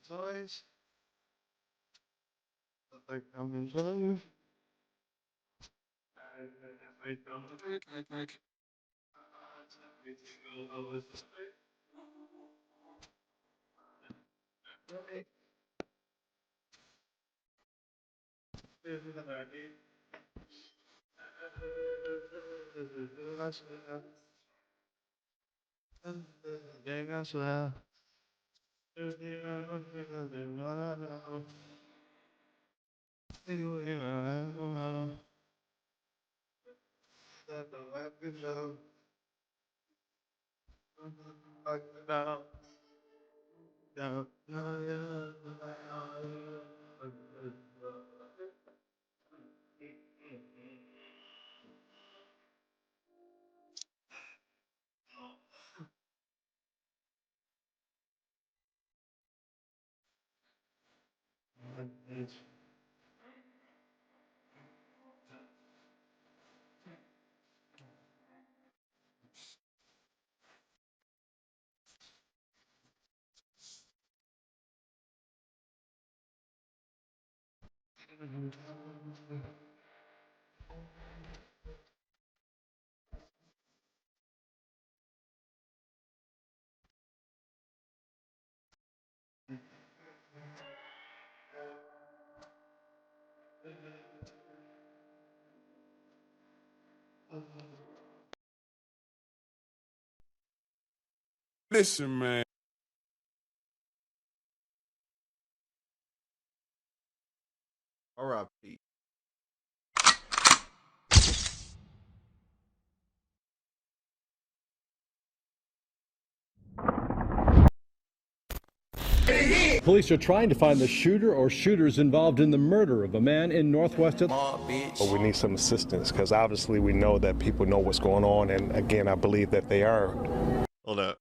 Toys. Like I'm in love. Listen, man. R.I.P. Police are trying to find the shooter or shooters involved in the murder of a man in Northwest Atlanta. But we need some assistance because obviously we know that people know what's going on, and again, I believe that they are. Hold up.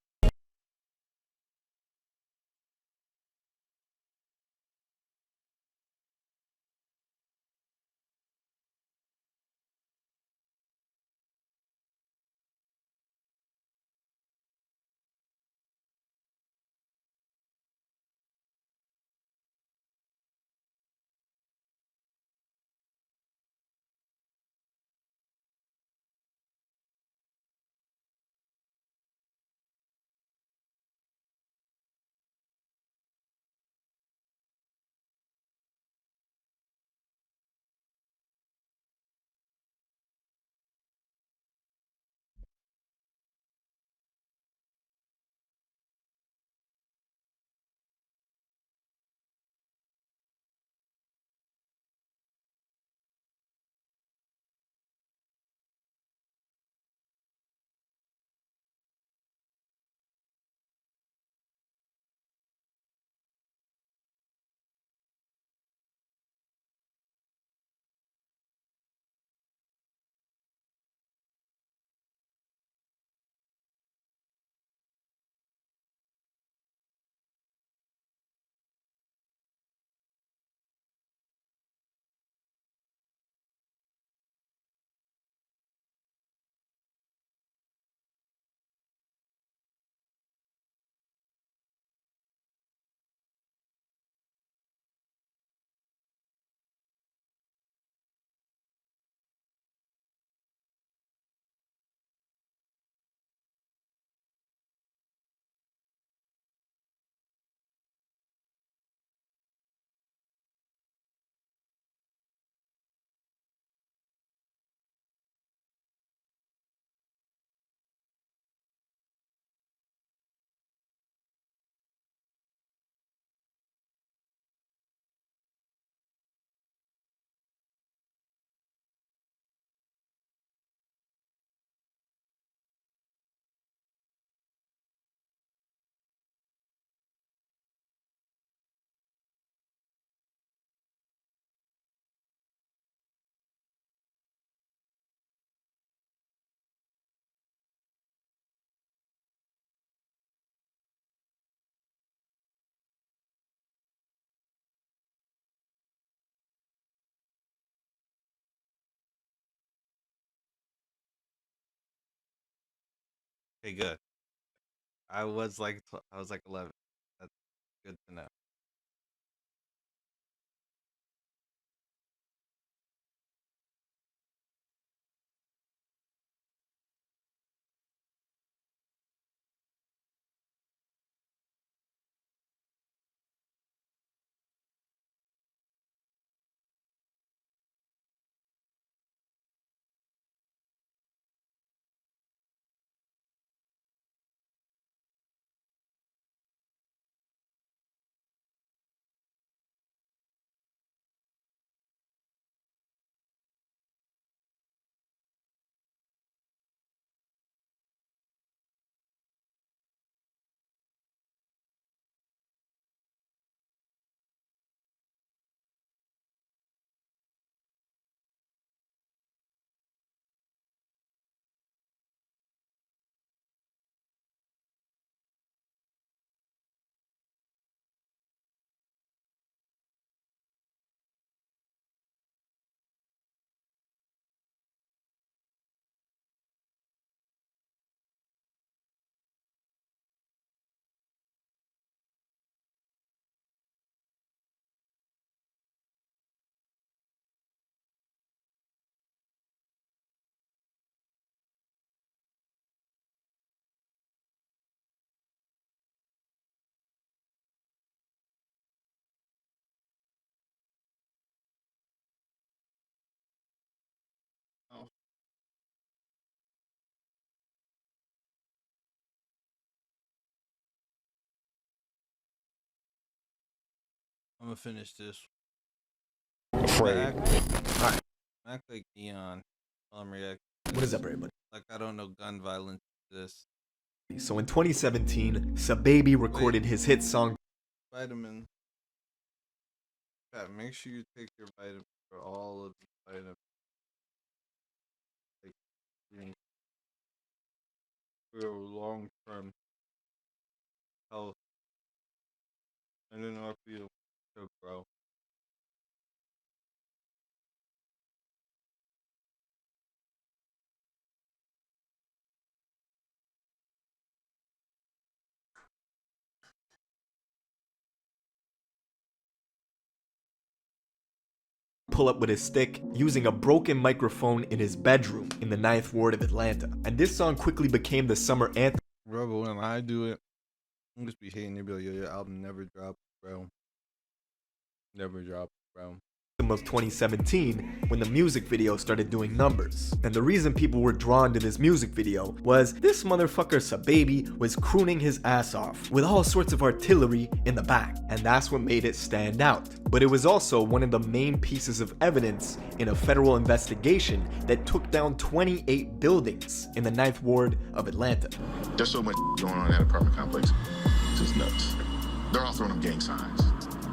Okay, good. I was like 11. That's good to know. I'm gonna finish this. Afraid. Act like Eon. I'm reacting. What is up, everybody? Like I don't know gun violence exists. So in 2017, Sababy recorded his hit song Vitamin. Yeah, make sure you take your vitamin for all of the vitamins. Like, for your long-term health. And then I'll feel to grow. pull up with his stick using a broken microphone in his bedroom in the 9th Ward of Atlanta. And this song quickly became the summer anthem. Bro, but when I do it, I'm just be hating. They be like, yo, your album never dropped, bro. Never dropped, bro. Of 2017 when the music video started doing numbers. And the reason people were drawn to this music video was this motherfucker Sababy was crooning his ass off with all sorts of artillery in the back, and that's what made it stand out. But it was also one of the main pieces of evidence in a federal investigation that took down 28 buildings in the 9th Ward of Atlanta. There's so much going on in that apartment complex. It's just nuts. They're all throwing up gang signs.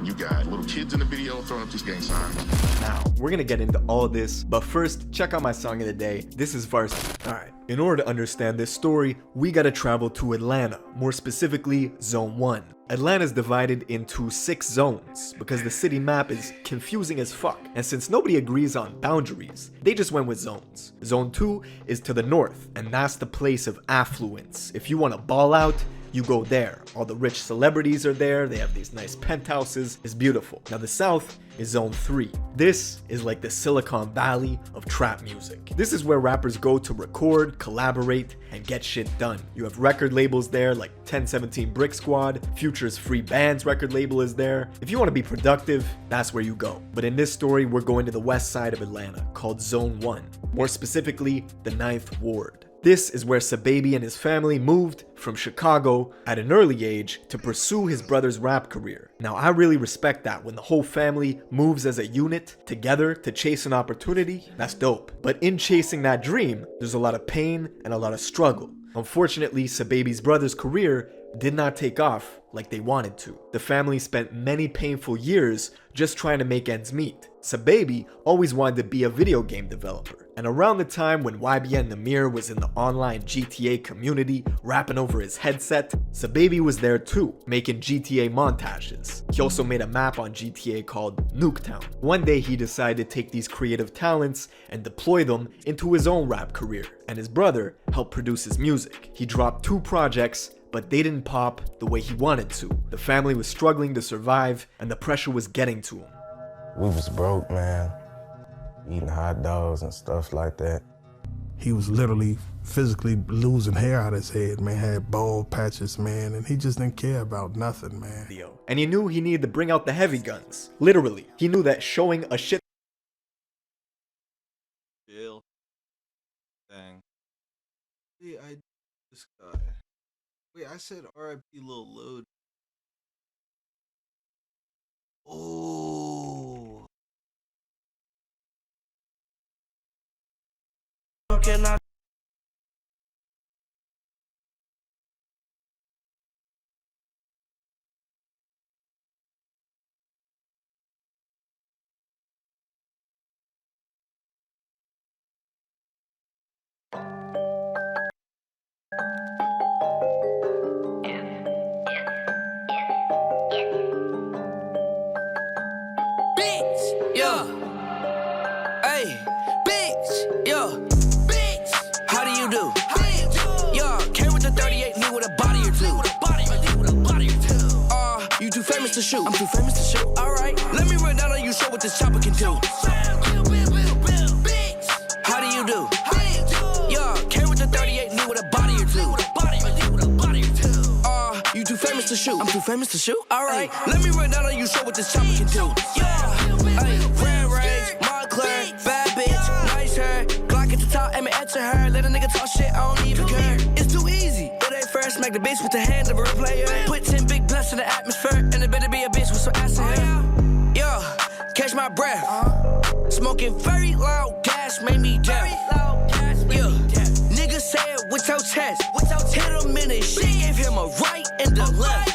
You got little kids in the video throwing up these gang signs. Now, we're gonna get into all this, but first, check out my song of the day. This is Varsity. Alright, in order to understand this story, we gotta travel to Atlanta, more specifically, Zone 1. Atlanta's divided into 6 zones, because the city map is confusing as fuck, and since nobody agrees on boundaries, they just went with zones. Zone 2 is to the north, and that's the place of affluence. If you wanna ball out, you go there. All the rich celebrities are there, they have these nice penthouses, it's beautiful. Now the south is Zone 3. This is like the Silicon Valley of trap music. This is where rappers go to record, collaborate, and get shit done. You have record labels there like 1017 Brick Squad, Future's Free Bands record label is there. If you want to be productive, that's where you go. But in this story, we're going to the west side of Atlanta, called Zone 1, more specifically, the 9th Ward. This is where Sababy and his family moved from Chicago at an early age to pursue his brother's rap career. Now, I really respect that when the whole family moves as a unit together to chase an opportunity. That's dope. But in chasing that dream, there's a lot of pain and a lot of struggle. Unfortunately, Sababy's brother's career did not take off like they wanted to. The family spent many painful years just trying to make ends meet. Sababy always wanted to be a video game developer, and around the time when YBN Namir was in the online GTA community rapping over his headset, Sababy was there too, making GTA montages. He also made a map on GTA called Nuketown. One day he decided to take these creative talents and deploy them into his own rap career, and his brother helped produce his music. He dropped 2 projects, but they didn't pop the way he wanted to. The family was struggling to survive, and the pressure was getting to him. We was broke, man. Eating hot dogs and stuff like that. He was literally physically losing hair out of his head, man. Had bald patches, man, and he just didn't care about nothing, man. And he knew he needed to bring out the heavy guns. Literally. He knew that showing a shit Jail. Dang. Wait, this guy. Wait, I said RIP Lil Load. Oh. Bitch, yeah. Hey, bitch, yeah. Bitch, how do you do? Yeah, came with the 38, me with a body or two. You too famous to shoot. I'm too famous to shoot. Alright, let me run down on you, show what this chopper can do. How do you do? Yeah, came with the 38, me with a body or two. You too famous to shoot. I'm too famous to shoot. Alright, let me run down on you, show what this chopper can do. Red rage, Montclair, bad bitch, nice hair. Glock at the top, aim it at your hair. Let a nigga talk shit, I don't even care. It's too easy. It ain't fair, smack the bitch with the hand of a real player. Put 10 big blunts in the atmosphere, and it better be a bitch with some ass in here. catch my breath. Smoking very loud gas made me deaf. Yeah, niggas say it with your chest. Hit him in his shit, gave him a right and a left.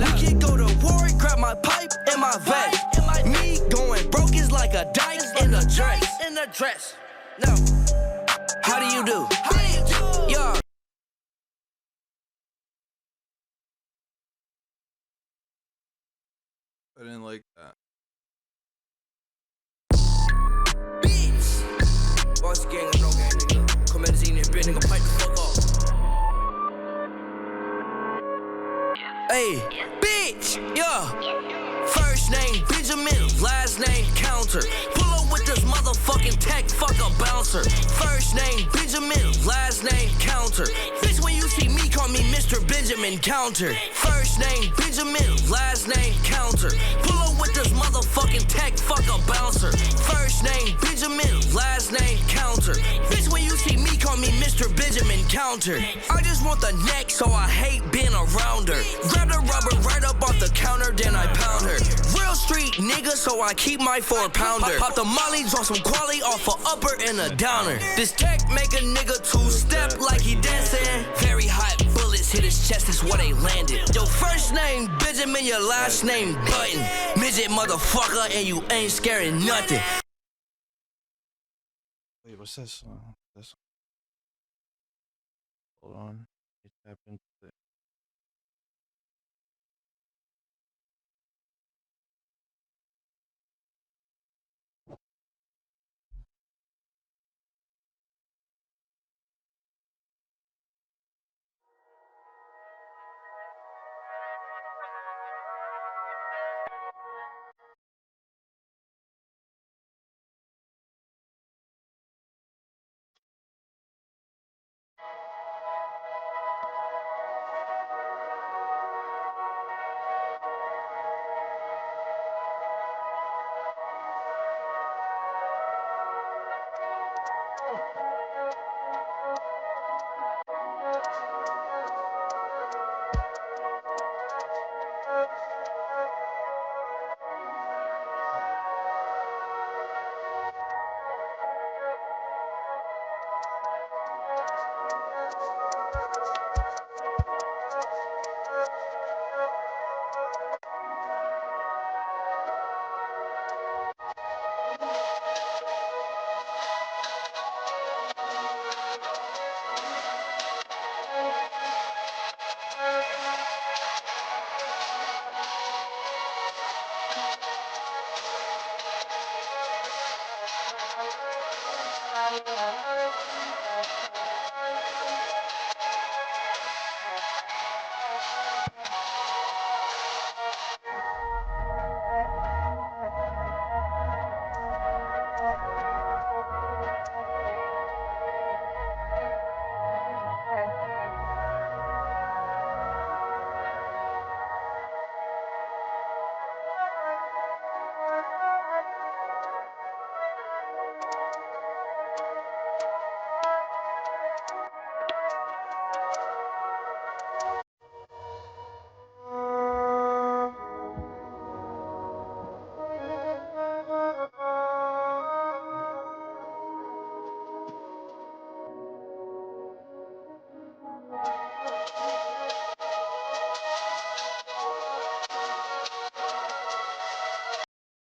We can go to war and grab my pipe and my vest. Me going broke is like a dyke in a dress. No, how do you do? Yeah. I didn't like that. Bitch! Boss gang, no gang, nigga. Come at the scene and bitch, nigga, pipe the fuck off. Hey, bitch! Yeah! First name Benjamin, last name Counter. Pull up with this motherfucking tech, fuck a bouncer. First name Benjamin, last name Counter. Bitch, when you see me, call me Mr. Benjamin Counter. First name Benjamin, last name Counter. Pull up with this motherfucking tech, fuck a bouncer. First name Benjamin, last name Counter. Bitch, when you see me, call me Mr. Benjamin Counter. I just want the neck, so I hate being around her. Grab the rubber right up off the counter, then I pound her. Real street nigga, so I keep my 4-pounder. Pop the molly, draw some quality off a upper and a downer. This tech make a nigga two-step like he dancing. Very hot bullets hit his chest, that's where they landed. Your first name Benjamin, your last name Button. Midget motherfucker, and you ain't scaring nothing. Wait, what's this song? This one. Hold on. It happened to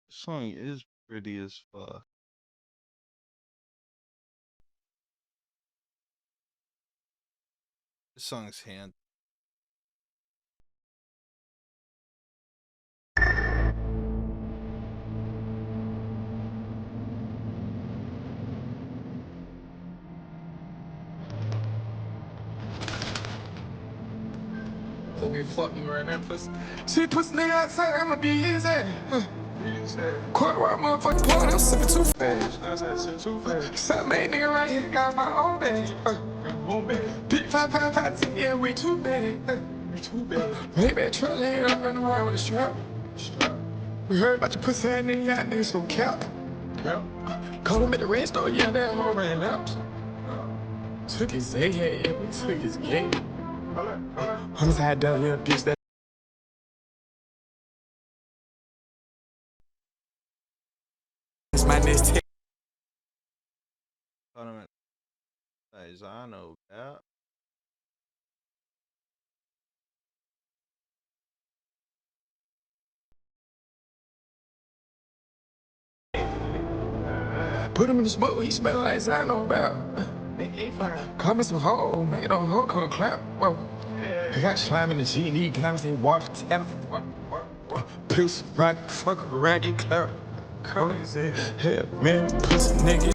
This song is pretty as fuck. This song's hand. Let me fuck you right now, pussy. She pussy nigga outside, I'ma be his ass. Quarter while motherfucking blood, I'm sipping too fast. Some made nigga right here got my own bag. Big 5 yeah, we too bad. Baby, truck ain't up running around with a strap. We heard about your pussy ass nigga, got niggas so cap. Call him at the red store, yeah, that hoe ran out. Took his A, yeah, we took his game. I'm sad down here, bitch, that this. I know that. Put him in the smoke, he smell like I know about. Call me some hoe, man, don't hoe come clap. Whoa. I got slime in the seat, need climbs, they walk together. Pills, rock, fuck around, get clap. Call his head, man, pussy nigga.